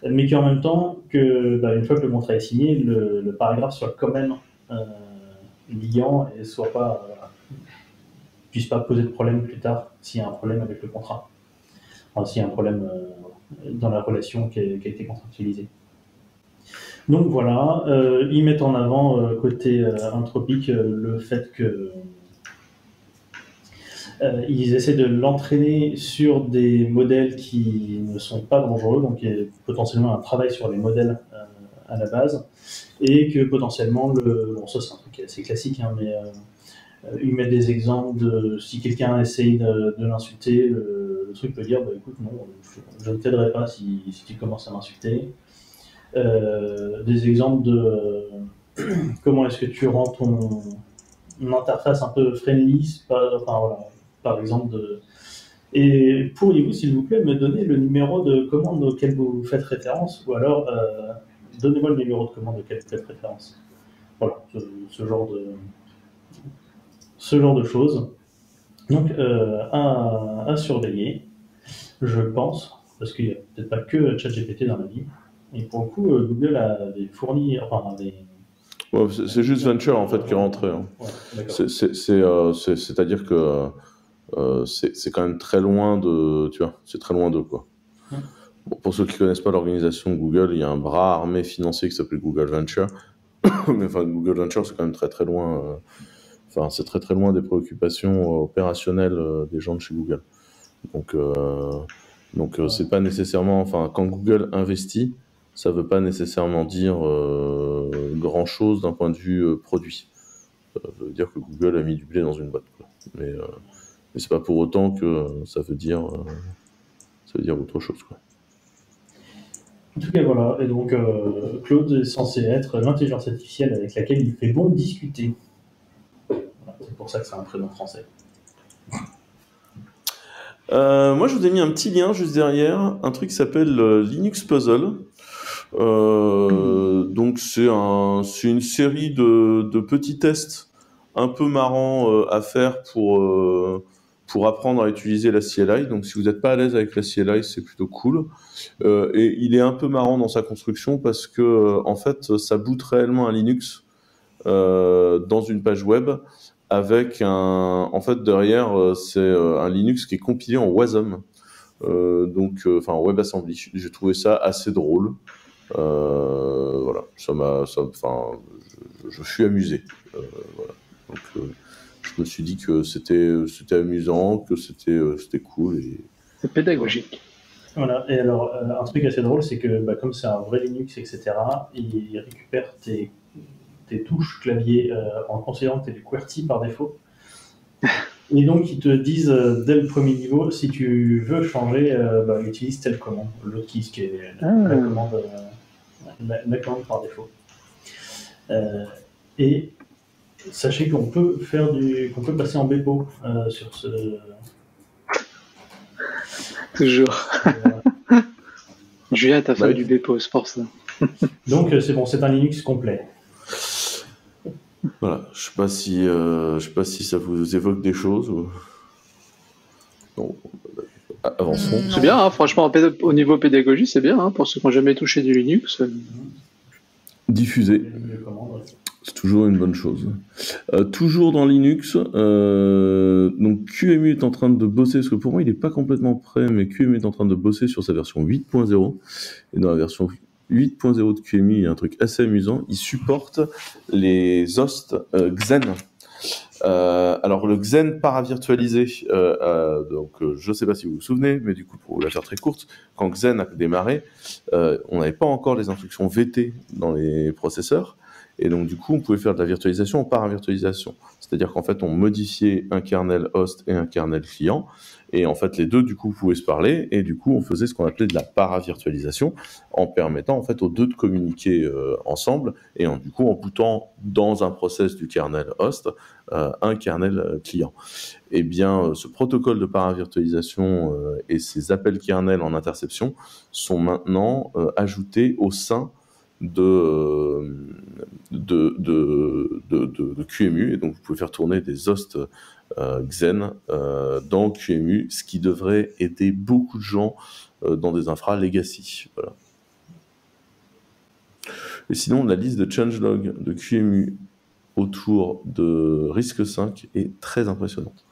mais qu'en même temps, une fois que le contrat est signé, le paragraphe soit quand même liant et puisse pas poser de problème plus tard s'il y a un problème avec le contrat. Enfin, s'il y a un problème dans la relation qui a été contractualisée. Donc voilà, ils mettent en avant côté Anthropic le fait que ils essaient de l'entraîner sur des modèles qui ne sont pas dangereux, donc il y a potentiellement un travail sur les modèles à la base, et que potentiellement, bon ça c'est un truc assez classique, hein, mais ils mettent des exemples de si quelqu'un essaye de l'insulter, le truc peut dire bah, écoute, non, je ne t'aiderai pas si tu commences à m'insulter. Des exemples de comment est-ce que tu rends ton interface un peu friendly, enfin, voilà, par exemple. Et pourriez-vous, s'il vous plaît, me donner le numéro de commande auquel vous faites référence, ou alors donnez-moi le numéro de commande auquel vous faites référence. Voilà, ce genre de choses. Donc, à surveiller, je pense, parce qu'il n'y a peut-être pas que ChatGPT dans la vie. Et pour le coup, Google avait fourni, enfin, Ouais, c'est juste Venture en fait qui est rentré. Hein. Ouais, C'est-à-dire que c'est quand même très loin de, tu vois, c'est très loin d'eux quoi. Bon, pour ceux qui connaissent pas l'organisation de Google, il y a un bras armé financier qui s'appelle Google Venture. Mais enfin, Google Venture, c'est quand même très très loin. Enfin, c'est très très loin des préoccupations opérationnelles des gens de chez Google. Donc, c'est pas nécessairement. Enfin, quand Google investit, ça veut pas nécessairement dire grand chose d'un point de vue produit. Ça veut dire que Google a mis du blé dans une boîte. Quoi. Mais c'est pas pour autant que ça veut dire autre chose. Quoi. En tout cas, voilà. Et donc, Claude est censé être l'intelligence artificielle avec laquelle il fait bon discuter. Voilà, c'est pour ça que c'est un prénom français. Moi, je vous ai mis un petit lien juste derrière, un truc qui s'appelle Linux Puzzle. Donc, c'est une série de petits tests un peu marrants à faire pour apprendre à utiliser la CLI. Donc, si vous n'êtes pas à l'aise avec la CLI, c'est plutôt cool. Et il est un peu marrant dans sa construction parce que, en fait, ça boot réellement un Linux dans une page web avec en fait, derrière, c'est un Linux qui est compilé en Wasm. Enfin, en WebAssembly. J'ai trouvé ça assez drôle. Voilà, je suis amusé. Voilà. Donc, je me suis dit que c'était amusant, que c'était cool. C'est pédagogique. Voilà, et alors, un truc assez drôle, c'est que comme c'est un vrai Linux, etc., il récupère tes touches clavier en considérant que tu es du QWERTY par défaut. Et donc, ils te disent dès le premier niveau, si tu veux changer, utilise telle commande, l'autre qui est la commande, la commande par défaut. Et sachez qu'on peut passer en Bepo sur ce. Toujours. Julien, t'as fait du Bepo, c'est pour ça. Donc, c'est bon, c'est un Linux complet. Voilà, je sais pas si ça vous évoque des choses. Ou... Non, avançons. C'est bien, hein, franchement, au niveau pédagogie, c'est bien, hein, pour ceux qui n'ont jamais touché du Linux. Diffuser, c'est toujours une bonne chose. Toujours dans Linux, donc QEMU est en train de bosser, parce que pour moi il n'est pas complètement prêt, mais QEMU est en train de bosser sur sa version 8.0, et dans la version 8.0 de QEMU, il y a un truc assez amusant, il supporte les hosts Xen. Alors le Xen paravirtualisé, donc je ne sais pas si vous vous souvenez, mais du coup pour la faire très courte, quand Xen a démarré, on n'avait pas encore les instructions VT dans les processeurs, et donc du coup on pouvait faire de la virtualisation en paravirtualisation, c'est-à-dire qu'en fait on modifiait un kernel host et un kernel client, et en fait les deux du coup pouvaient se parler, et du coup on faisait ce qu'on appelait de la paravirtualisation, en permettant en fait aux deux de communiquer ensemble, et du coup en bootant dans un process du kernel host un kernel client. Et bien ce protocole de paravirtualisation et ces appels kernel en interception sont maintenant ajoutés au sein de QEMU, et donc vous pouvez faire tourner des hosts Xen dans QEMU, ce qui devrait aider beaucoup de gens dans des infras legacy. Voilà. Et sinon, la liste de changelog de QEMU autour de Risc 5 est très impressionnante.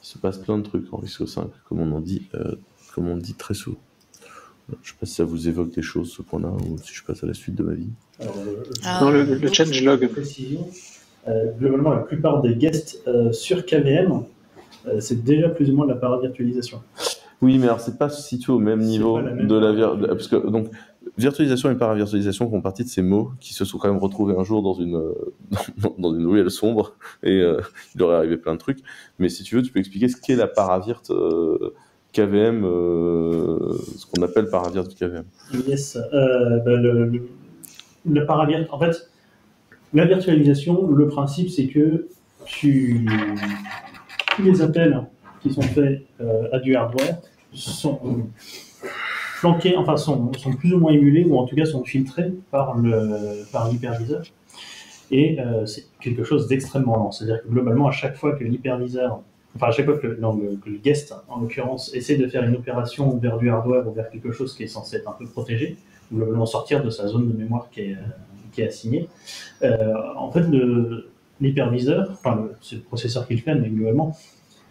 Il se passe plein de trucs en Risc 5, comme on dit très souvent. Je ne sais pas si ça vous évoque des choses, ce point-là, ou si je passe à la suite de ma vie. Alors, Dans le changelog. Précision. Globalement, la plupart des guests sur KVM, c'est déjà plus ou moins de la paravirtualisation. Oui, mais alors c'est pas situé au même niveau de la parce que donc virtualisation et paravirtualisation font partie de ces mots qui se sont quand même retrouvés un jour dans une ruelle sombre et il leur est arrivé plein de trucs. Mais si tu veux, tu peux expliquer ce qu'est la paravirt KVM, ce qu'on appelle paravirt KVM. Yes. Le paravirt, en fait, la virtualisation, le principe, c'est que tous les appels qui sont faits à du hardware sont flanqués, enfin sont plus ou moins émulés, ou en tout cas sont filtrés par l'hyperviseur. Et c'est quelque chose d'extrêmement lent. C'est-à-dire que globalement, à chaque fois que l'hyperviseur, enfin à chaque fois que le guest, en l'occurrence, essaie de faire une opération vers du hardware ou vers quelque chose qui est censé être un peu protégé, ou globalement sortir de sa zone de mémoire qui est assignée, en fait, l'hyperviseur, enfin c'est le processeur qui le fait, mais globalement,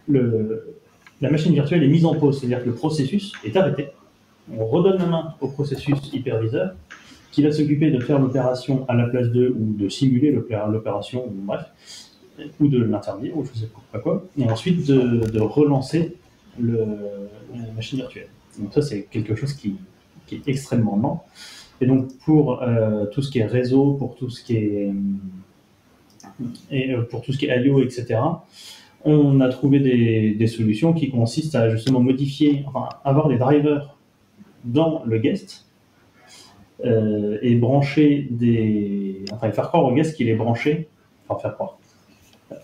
la machine virtuelle est mise en pause, c'est-à-dire que le processus est arrêté. On redonne la main au processus hyperviseur, qui va s'occuper de faire l'opération à la place d'eux, ou de simuler l'opération, ou bref, ou de l'interdire, ou je ne sais pas quoi, et ensuite de relancer la machine virtuelle. Donc ça, c'est quelque chose qui est extrêmement lent. Et donc pour tout ce qui est réseau, pour tout ce qui est I/O, etc., on a trouvé des solutions qui consistent à justement modifier, enfin avoir des drivers dans le guest et brancher et faire croire au guest qu'il est branché, enfin faire croire.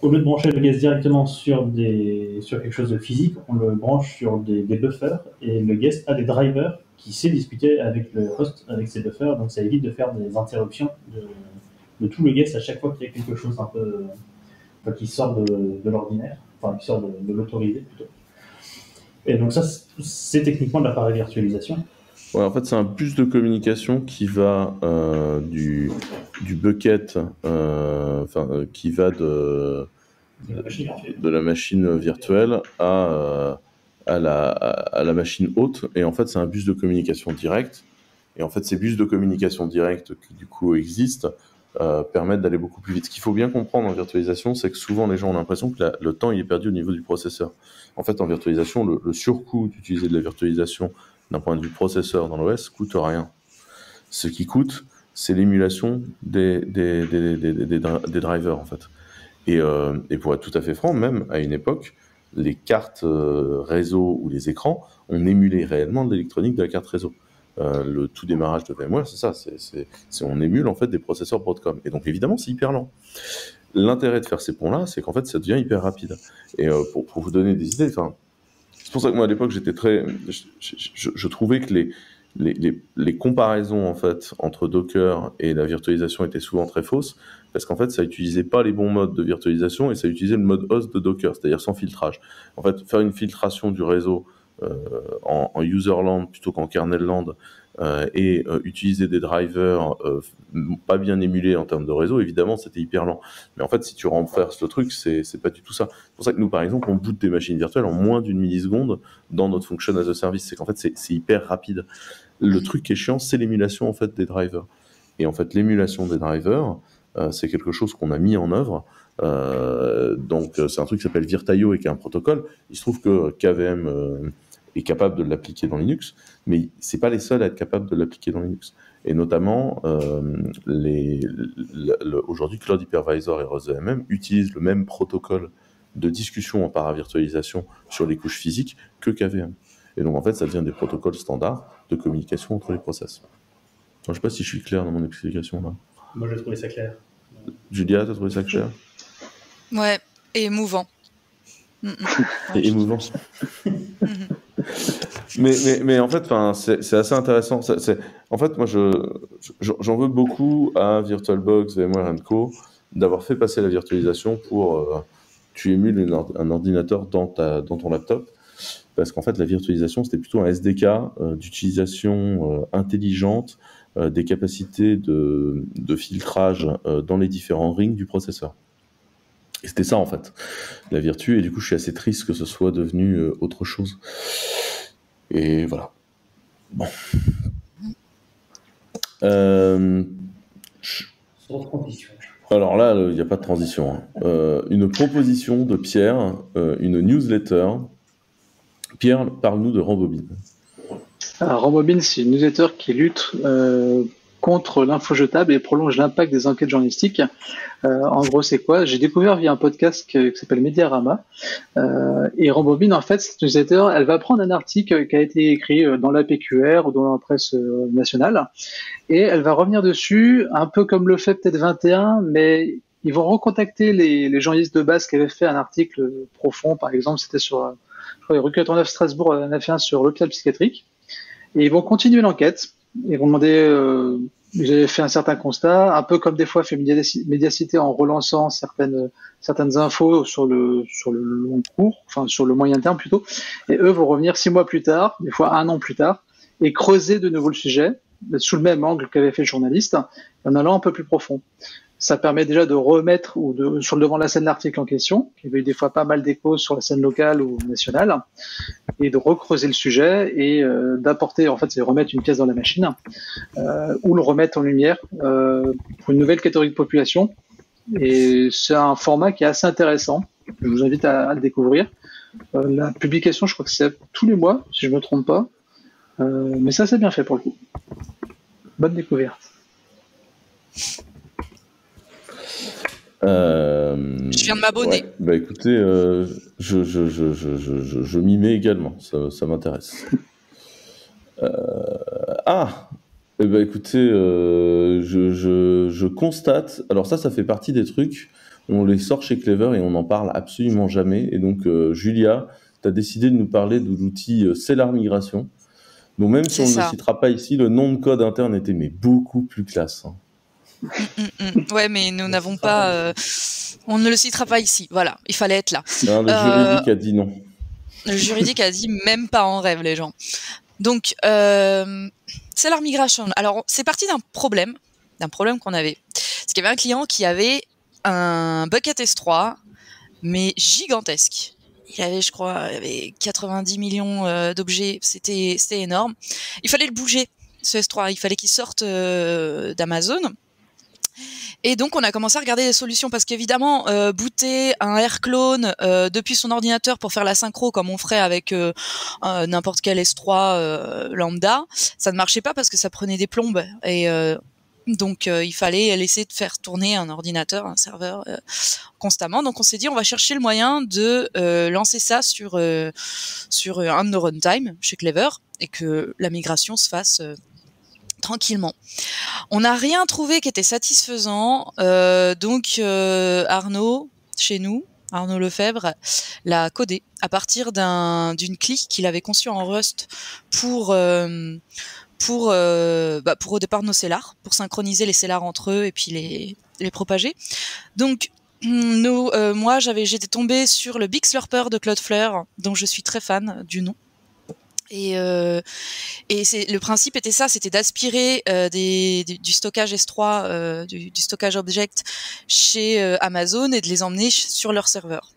Au lieu de brancher le guest directement sur quelque chose de physique, on le branche sur des buffers et le guest a des drivers qui sait discuter avec le host, avec ses buffers, donc ça évite de faire des interruptions de tout le guest à chaque fois qu'il y a quelque chose un peu qui sort de l'ordinaire, enfin qui sort de l'autorisé plutôt. Et donc ça, c'est techniquement de la paravirtualisation. Ouais, en fait, c'est un bus de communication qui va du bucket, qui va de la machine virtuelle à la machine haute. Et en fait, c'est un bus de communication direct. Et en fait, ces bus de communication direct qui du coup existent permettent d'aller beaucoup plus vite. Ce qu'il faut bien comprendre en virtualisation, c'est que souvent les gens ont l'impression que le temps il est perdu au niveau du processeur. En fait, en virtualisation, le surcoût d'utiliser de la virtualisation d'un point de vue processeur dans l'OS coûte rien. Ce qui coûte, c'est l'émulation des drivers en fait. Et pour être tout à fait franc, même à une époque, les cartes réseau ou les écrans, on émulait réellement de l'électronique de la carte réseau. Le tout démarrage de VMware, c'est ça, on émule en fait des processeurs Broadcom. Et donc évidemment, c'est hyper lent. L'intérêt de faire ces ponts-là, c'est qu'en fait, ça devient hyper rapide. Et pour vous donner des idées, c'est pour ça que moi à l'époque, j'étais je trouvais que les comparaisons en fait entre Docker et la virtualisation étaient souvent très fausses, parce qu'en fait, ça utilisait pas les bons modes de virtualisation et ça utilisait le mode host de Docker, c'est-à-dire sans filtrage. En fait, faire une filtration du réseau en userland plutôt qu'en kernelland et utiliser des drivers pas bien émulés en termes de réseau, évidemment c'était hyper lent. Mais en fait, si tu renverses le truc, c'est pas du tout ça. C'est pour ça que nous, par exemple, on boot des machines virtuelles en moins d'une milliseconde dans notre function as a service. C'est qu'en fait, c'est hyper rapide. Le truc qui est chiant, c'est l'émulation en fait des drivers. Et en fait, l'émulation des drivers, c'est quelque chose qu'on a mis en œuvre. Donc c'est un truc qui s'appelle Virtio et qui est un protocole. Il se trouve que KVM est capable de l'appliquer dans Linux, mais c'est pas les seuls à être capables de l'appliquer dans Linux. Et notamment, aujourd'hui, Cloud Hypervisor et RosVMM utilisent le même protocole de discussion en paravirtualisation sur les couches physiques que KVM. Et donc, en fait, ça devient des protocoles standards de communication entre les process. Je ne sais pas si je suis clair dans mon explication là. Moi, j'ai trouvé ça clair. Julia, tu as trouvé ça clair? Ouais, et émouvant. Et émouvant. mais en fait, c'est assez intéressant. En fait, moi, j'en veux beaucoup à VirtualBox, VMware & Co. d'avoir fait passer la virtualisation pour tu émules un ordinateur dans ton laptop. Parce qu'en fait, la virtualisation, c'était plutôt un SDK d'utilisation intelligente des capacités de filtrage dans les différents rings du processeur. Et c'était ça en fait, la vertu, et du coup je suis assez triste que ce soit devenu autre chose. Et voilà. Bon. Sans transition. Alors là, il n'y a pas de transition. Hein. Une proposition de Pierre, une newsletter. Pierre, parle-nous de Rambobine. Alors, Rambobine, c'est une newsletter qui lutte contre l'info jetable et prolonge l'impact des enquêtes journalistiques. En gros, c'est quoi? J'ai découvert via un podcast qui s'appelle Mediarama. Et Rambobine, en fait, cette newsletter, elle va prendre un article qui a été écrit dans l'APQR ou dans la presse nationale, et elle va revenir dessus, un peu comme le fait peut-être 21, mais ils vont recontacter les journalistes de base qui avaient fait un article profond, par exemple, c'était sur, je crois, rue 89 Strasbourg, en a fait un sur l'hôpital psychiatrique, et ils vont continuer l'enquête. Ils vont demander, j'avais fait un certain constat, un peu comme des fois fait Médiacité en relançant certaines infos sur le long cours, enfin sur le moyen terme plutôt, et eux vont revenir 6 mois plus tard, des fois 1 an plus tard, et creuser de nouveau le sujet, sous le même angle qu'avait fait le journaliste, en allant un peu plus profond. Ça permet déjà de remettre sur le devant de la scène l'article en question, qui avait eu des fois pas mal d'échos sur la scène locale ou nationale, et de recreuser le sujet et d'apporter, en fait, c'est remettre une pièce dans la machine, ou le remettre en lumière pour une nouvelle catégorie de population. Et c'est un format qui est assez intéressant. Je vous invite à le découvrir. La publication, je crois que c'est tous les mois, si je me trompe pas. Mais ça, c'est bien fait pour le coup. Bonne découverte. Je viens de m'abonner. Ouais. Bah écoutez, je m'y mets également, ça m'intéresse. Eh ben écoutez, je constate, alors ça fait partie des trucs, on les sort chez Clever et on n'en parle absolument jamais, et donc Julia, tu as décidé de nous parler de l'outil Cellar Migration, donc même si on ne le citera pas ici, le nom de code interne était mais beaucoup plus classe. Hein. Ouais, mais nous n'avons pas. On ne le citera pas ici. Voilà, il fallait être là. Non, le juridique a dit non. Le juridique a dit même pas en rêve, les gens. Donc, Cellar Migration. Alors, c'est parti d'un problème qu'on avait. C'est qu'il y avait un client qui avait un bucket S3, mais gigantesque. Il avait, je crois, 90 millions d'objets. C'était énorme. Il fallait le bouger, ce S3. Il fallait qu'il sorte d'Amazon. Et donc, on a commencé à regarder des solutions parce qu'évidemment, booter un AirClone depuis son ordinateur pour faire la synchro comme on ferait avec n'importe quel S3 lambda, ça ne marchait pas parce que ça prenait des plombes. Et donc, il fallait laisser de faire tourner un ordinateur, un serveur constamment. Donc, on s'est dit, on va chercher le moyen de lancer ça sur un de nos runtime chez Clever et que la migration se fasse tranquillement. On n'a rien trouvé qui était satisfaisant, donc Arnaud, chez nous, Arnaud Lefebvre, l'a codé à partir d'une clique qu'il avait conçue en Rust pour au départ nos cellars, pour synchroniser les cellars entre eux et puis les propager. Donc moi j'étais tombée sur le Big Slurper de Cloudflare, dont je suis très fan du nom. Et le principe était ça, c'était d'aspirer du stockage S3, du stockage object chez Amazon et de les emmener sur leur serveur.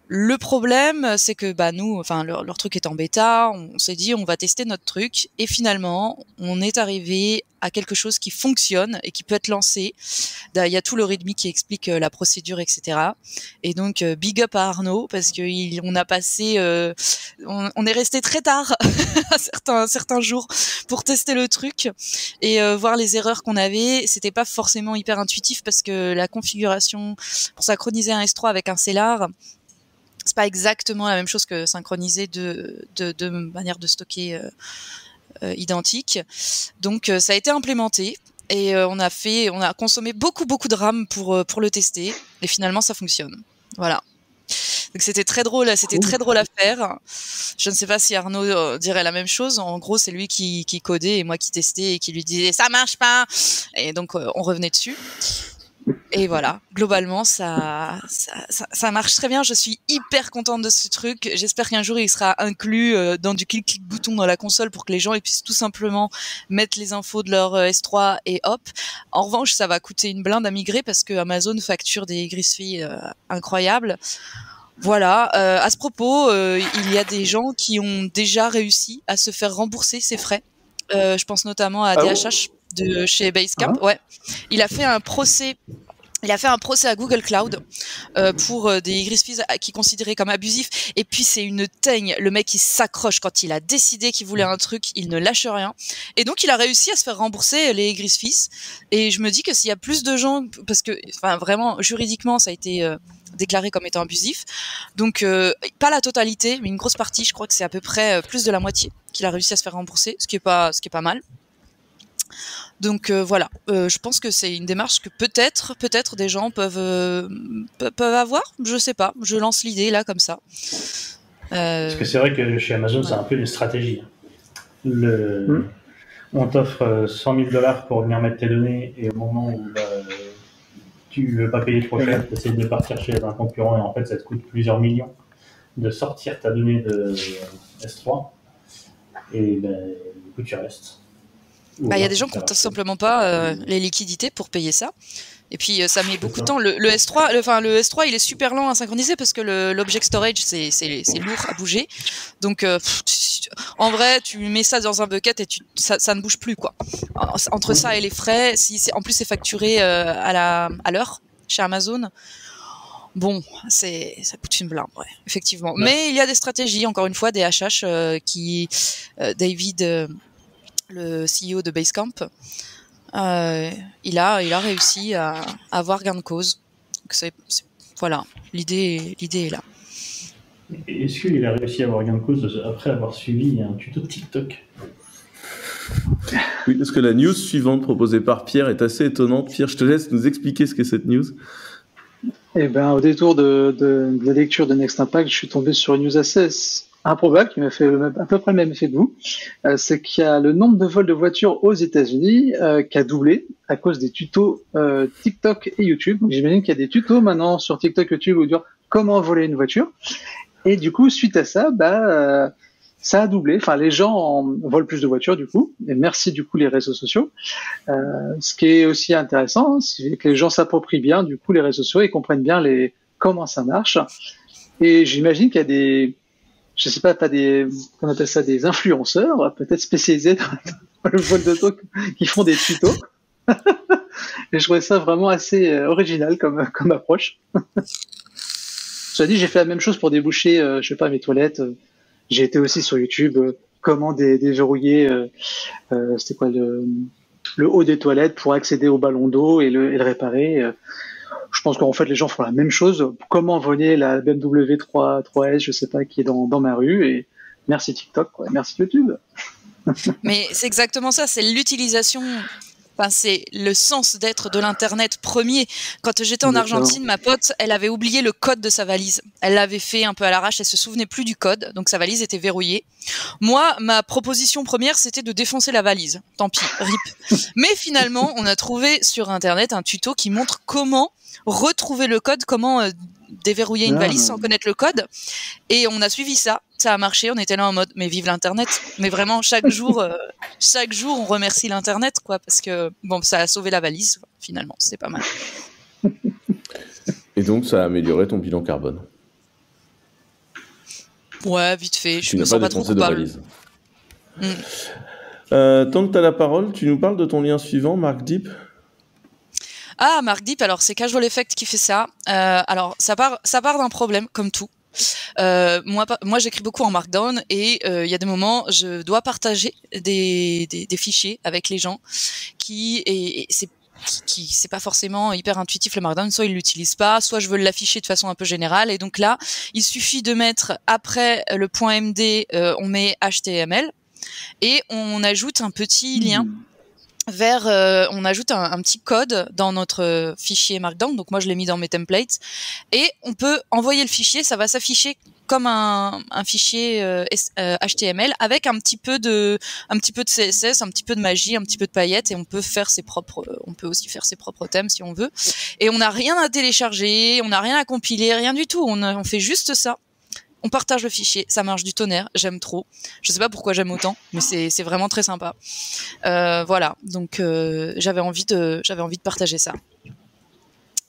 Le problème, c'est que nous, enfin leur truc est en bêta, on s'est dit on va tester notre truc et finalement on est arrivé à quelque chose qui fonctionne et qui peut être lancé. Il y a tout le README qui explique la procédure, etc. Et donc big up à Arnaud parce que on a passé, on est resté très tard certains jours pour tester le truc et voir les erreurs qu'on avait. C'était pas forcément hyper intuitif parce que la configuration pour synchroniser un S3 avec un Cellar, c'est pas exactement la même chose que synchroniser deux manières de stocker identiques. Donc ça a été implémenté et on a consommé beaucoup de RAM pour le tester et finalement ça fonctionne. Voilà. Donc c'était très drôle à faire. Je ne sais pas si Arnaud dirait la même chose. En gros, c'est lui qui codait et moi qui testais et qui lui disait ça marche pas. Et donc on revenait dessus. Et voilà, globalement, ça marche très bien. Je suis hyper contente de ce truc. J'espère qu'un jour, il sera inclus dans du clic-bouton dans la console pour que les gens ils puissent tout simplement mettre les infos de leur S3 et hop. En revanche, ça va coûter une blinde à migrer parce que Amazon facture des grises-filles incroyables. Voilà. À ce propos, il y a des gens qui ont déjà réussi à se faire rembourser ces frais. Je pense notamment à DHH de chez Basecamp. Ouais. Il a fait un procès à Google Cloud pour des grises-filles qui considéraient comme abusifs. Et puis c'est une teigne. Le mec il s'accroche quand il a décidé qu'il voulait un truc, il ne lâche rien. Et donc il a réussi à se faire rembourser les grises-filles. Et je me dis que s'il y a plus de gens, parce que enfin vraiment juridiquement ça a été déclaré comme étant abusif. Donc pas la totalité, mais une grosse partie. Je crois que c'est à peu près plus de la moitié qu'il a réussi à se faire rembourser, ce qui est pas mal. Donc voilà, je pense que c'est une démarche que peut-être des gens peuvent avoir. Je sais pas, je lance l'idée là comme ça. Parce que c'est vrai que chez Amazon, c'est un peu une stratégie. On t'offre $100 000 pour venir mettre tes données et au moment où tu veux pas payer trop cher, tu essaies de partir chez un concurrent et en fait ça te coûte plusieurs millions de sortir ta donnée de S3 et du coup tu restes. Il y a des gens qui n'ont tout simplement pas les liquidités pour payer ça. Et puis ça met beaucoup de temps. Le S3, il est super lent à synchroniser parce que l'object storage, c'est lourd à bouger. Donc en vrai, tu mets ça dans un bucket et ça ne bouge plus quoi. Entre ça et les frais, en plus c'est facturé à l'heure chez Amazon. Bon, ça coûte une blinde, ouais, effectivement. Ouais. Mais il y a des stratégies, encore une fois, des HH David, le CEO de Basecamp, il a réussi à avoir gain de cause. Donc voilà, l'idée est là. Est-ce qu'il a réussi à avoir gain de cause après avoir suivi un tuto de TikTok ? Oui, parce que la news suivante proposée par Pierre est assez étonnante. Pierre, je te laisse nous expliquer ce qu'est cette news. Eh ben, au détour de la lecture de Next Impact, je suis tombé sur une news assez improbable qui m'a fait à peu près le même effet que vous. C'est qu'il y a le nombre de vols de voitures aux États-Unis qui a doublé à cause des tutos TikTok et YouTube. Donc, j'imagine qu'il y a des tutos maintenant sur TikTok, YouTube où dire comment voler une voiture. Et du coup, suite à ça, ça a doublé. Enfin, les gens volent plus de voitures du coup. Et merci du coup les réseaux sociaux. Ce qui est aussi intéressant, c'est que les gens s'approprient bien du coup les réseaux sociaux et comprennent bien comment ça marche. Et j'imagine qu'il y a des, je sais pas qu'on appelle ça des influenceurs, peut-être spécialisés dans le vol d'auto, qui font des tutos. Et je trouvais ça vraiment assez original comme approche. Cela dit, j'ai fait la même chose pour déboucher, je sais pas, mes toilettes. J'ai été aussi sur YouTube, comment déverrouiller, c'était quoi le haut des toilettes pour accéder au ballon d'eau et le réparer. Je pense qu'en fait les gens font la même chose. Comment voler la BMW 3S, je sais pas, qui est dans ma rue. Et merci TikTok, quoi. Merci YouTube. Mais c'est exactement ça, c'est l'utilisation. Enfin, c'est le sens d'être de l'Internet premier. Quand j'étais en Argentine, ma pote, elle avait oublié le code de sa valise. Elle l'avait fait un peu à l'arrache, elle se souvenait plus du code, donc sa valise était verrouillée. Moi, ma proposition première, c'était de défoncer la valise. Tant pis, rip. Mais finalement, on a trouvé sur Internet un tuto qui montre comment retrouver le code, comment déverrouiller une valise sans connaître le code. Et on a suivi ça. Ça a marché, on était là en mode mais vive l'internet. Mais vraiment chaque jour on remercie l'internet quoi parce que bon ça a sauvé la valise finalement, c'est pas mal. Et donc ça a amélioré ton bilan carbone. Ouais, vite fait, je me sens pas trop coupable. Tant que tu as la parole, tu nous parles de ton lien suivant, Mark Deep. Ah, Mark Deep, alors c'est Casual Effect qui fait ça. Alors ça part d'un problème comme tout. Moi j'écris beaucoup en Markdown et il y a des moments je dois partager des fichiers avec les gens c'est pas forcément hyper intuitif le Markdown, soit ils l'utilisent pas, soit je veux l'afficher de façon un peu générale et donc là il suffit de mettre après le .md on met HTML et on ajoute un petit lien on ajoute un petit code dans notre fichier Markdown, donc moi je l'ai mis dans mes templates, et on peut envoyer le fichier, ça va s'afficher comme un fichier HTML avec un petit peu de CSS, un petit peu de magie, un petit peu de paillettes, et on peut aussi faire ses propres thèmes si on veut. Et on n'a rien à télécharger, on n'a rien à compiler, rien du tout. On fait juste ça. On partage le fichier, ça marche du tonnerre, j'aime trop. Je sais pas pourquoi j'aime autant, mais c'est vraiment très sympa. Voilà, donc j'avais envie de partager ça.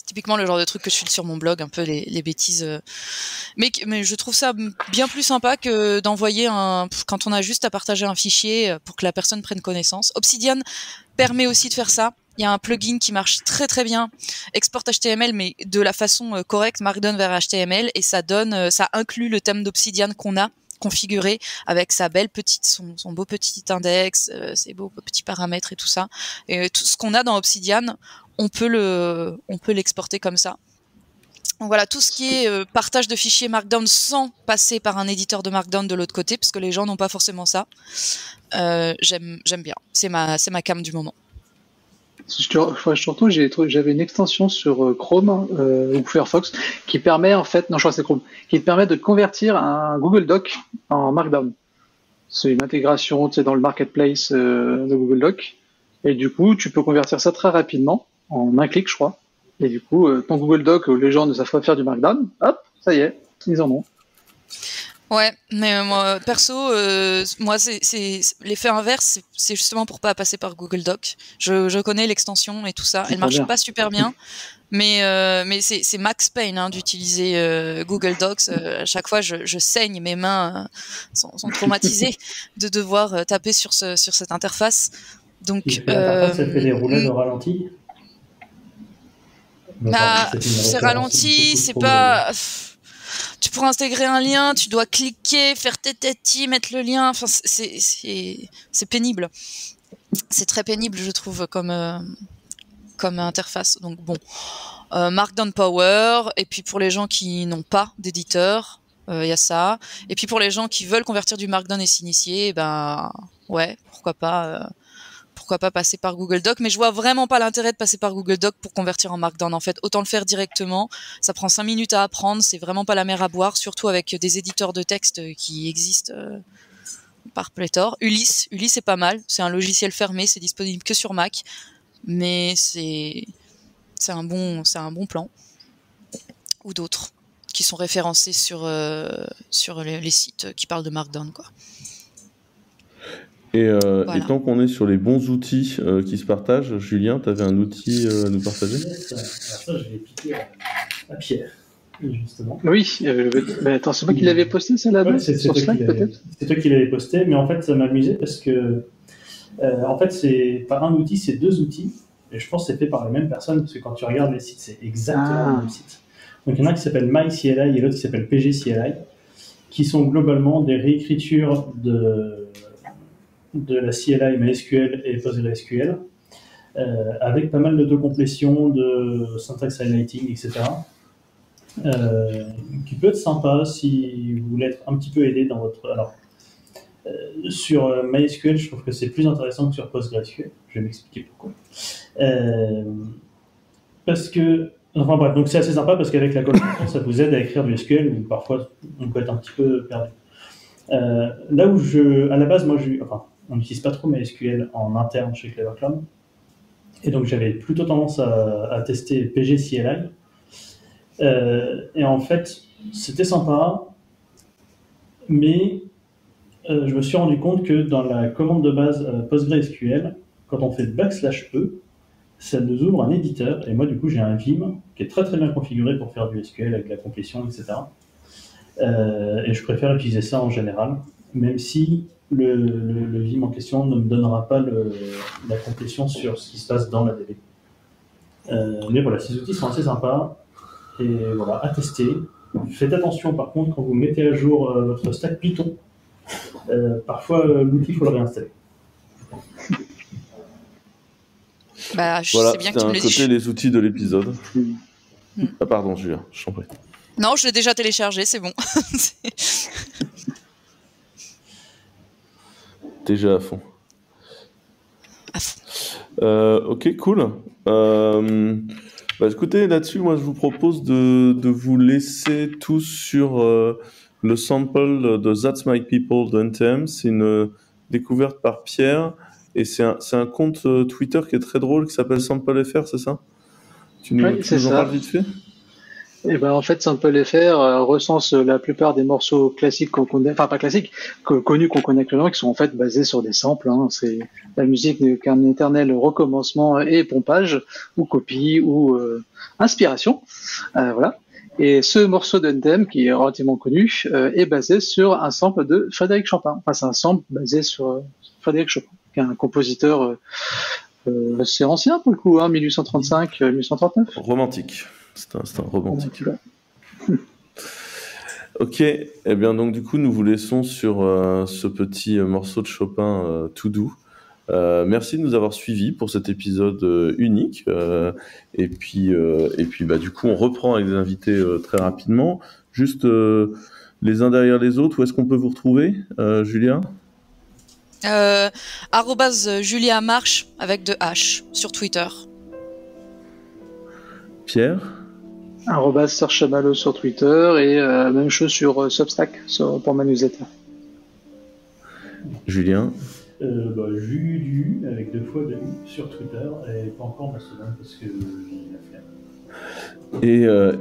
Typiquement le genre de truc que je file sur mon blog, un peu les bêtises. Mais je trouve ça bien plus sympa que d'envoyer quand on a juste à partager un fichier pour que la personne prenne connaissance. Obsidian permet aussi de faire ça. Il y a un plugin qui marche très très bien, export HTML, mais de la façon correcte, Markdown vers HTML, et ça inclut le thème d'Obsidian qu'on a configuré avec son beau petit index, ses beaux petits paramètres et tout ça. Et tout ce qu'on a dans Obsidian, on peut l'exporter comme ça. Donc voilà, tout ce qui est partage de fichiers Markdown sans passer par un éditeur de Markdown de l'autre côté, parce que les gens n'ont pas forcément ça. J'aime bien. C'est ma cam du moment. Surtout, j'avais une extension sur Chrome ou Firefox qui permet qui permet de convertir un Google Doc en Markdown. C'est une intégration, dans le marketplace de Google Doc, et du coup, tu peux convertir ça très rapidement en un clic, je crois. Et du coup, ton Google Doc où les gens ne savent pas faire du Markdown, hop, ça y est, ils en ont. Ouais, mais moi, perso, moi, c'est l'effet inverse, c'est justement pour pas passer par Google Doc. Je connais l'extension et tout ça. Elle marche pas super bien, mais c'est max pain d'utiliser Google Docs. À chaque fois, je saigne, mes mains sont traumatisées de devoir taper sur cette interface. Donc, l'interface, elle fait des roulades au ralenti. C'est ralenti, c'est pas. Tu pourras intégrer un lien, tu dois cliquer, faire tététi, mettre le lien. Enfin, c'est pénible. C'est très pénible, je trouve, comme interface. Donc bon, Markdown Power. Et puis pour les gens qui n'ont pas d'éditeur, il y a ça. Et puis pour les gens qui veulent convertir du Markdown et s'initier, ouais, pourquoi pas passer par Google Doc, mais je vois vraiment pas l'intérêt de passer par Google Doc pour convertir en Markdown. En fait, autant le faire directement. Ça prend 5 minutes à apprendre, c'est vraiment pas la mer à boire, surtout avec des éditeurs de texte qui existent par pléthore. Ulysse est pas mal. C'est un logiciel fermé, c'est disponible que sur Mac, mais c'est un bon plan. Ou d'autres qui sont référencés sur les sites qui parlent de Markdown, quoi. Et Voilà. Et tant qu'on est sur les bons outils qui se partagent, Julien, tu avais un outil à nous partager ? Alors ça, je l'ai piqué à Pierre, justement. Oui, attends, c'est moi qui l'avais posté, ça, là-bas, sur Slack, peut-être ? C'est toi qui l'avais posté, mais en fait, ça m'amusait parce que, en fait, c'est pas un outil, c'est deux outils. Et je pense que c'est fait par les mêmes personnes, parce que quand tu regardes les sites, c'est exactement le même site. Donc, il y en a un qui s'appelle MyCLI et l'autre qui s'appelle PGCLI, qui sont globalement des réécritures de la CLI MySQL et PostgreSQL, avec pas mal d'autocomplétion, de syntax highlighting, etc. Qui peut être sympa si vous voulez être un petit peu aidé dans votre... Alors, sur MySQL, je trouve que c'est plus intéressant que sur PostgreSQL. Je vais m'expliquer pourquoi. Parce que... Enfin bref, donc c'est assez sympa parce qu'avec la collaboration, ça vous aide à écrire du SQL où parfois on peut être un petit peu perdu. Là où à la base, moi, on n'utilise pas trop MySQL en interne chez Clever Cloud. Et donc, j'avais plutôt tendance à tester PGCLI. Et en fait, c'était sympa, mais je me suis rendu compte que dans la commande de base PostgreSQL, quand on fait /E, ça nous ouvre un éditeur. Et moi, du coup, j'ai un Vim qui est très très bien configuré pour faire du SQL avec la complétion, etc. Et je préfère utiliser ça en général, même si le Vim en question ne me donnera pas la complétion sur ce qui se passe dans la DB. Mais voilà, ces outils sont assez sympas, et voilà, à tester. Faites attention par contre quand vous mettez à jour votre stack Python, parfois l'outil il faut le réinstaller. Voilà, c'était un côté les outils de l'épisode. Ah pardon Julien, je t'en prie. Non, je l'ai déjà téléchargé, c'est bon. Déjà à fond. À fond. Ok, cool. Écoutez, là-dessus, moi, je vous propose de vous laisser tous sur le sample de That's My People de NTM, c'est une découverte par Pierre, et c'est un compte Twitter qui est très drôle, qui s'appelle SampleFR, c'est ça? Tu nous en parles vite fait? Et ben en fait, SampleFR recense la plupart des morceaux classiques qu'on connaît, enfin pas classiques, connus qu'on connaît actuellement, qui sont en fait basés sur des samples. Hein. C'est la musique n'est qu'un éternel recommencement et pompage, ou copie, ou inspiration. Voilà. Et ce morceau de NTM, qui est relativement connu, est basé sur un sample de Frédéric Chopin. Enfin, c'est un sample basé sur Frédéric Chopin, qui est un compositeur assez ancien pour le coup, hein, 1835-1839. Romantique. C'est un romantique. Ok, eh bien donc du coup nous vous laissons sur ce petit morceau de Chopin tout doux. Merci de nous avoir suivis pour cet épisode unique. Et puis bah du coup on reprend avec des invités très rapidement. Juste les uns derrière les autres, où est-ce qu'on peut vous retrouver, Julia? Julia Marche avec 2 H sur Twitter. Pierre? @SirChamalo sur Twitter et même chose sur Substack pour ma newsletter. Julien? Judu avec 2 fois 2 U sur Twitter et pas encore Mastodon parce que j'ai la flemme.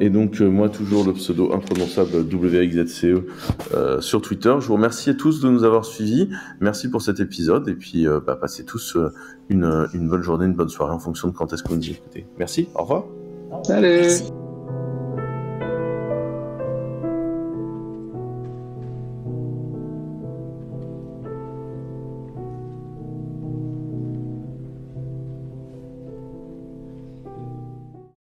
Et donc moi toujours le pseudo imprononçable WXZCE sur Twitter. Je vous remercie à tous de nous avoir suivis. Merci pour cet épisode et puis passez tous une bonne journée, une bonne soirée en fonction de quand est-ce que vous nous écoutez. Merci, au revoir. Salut. Merci.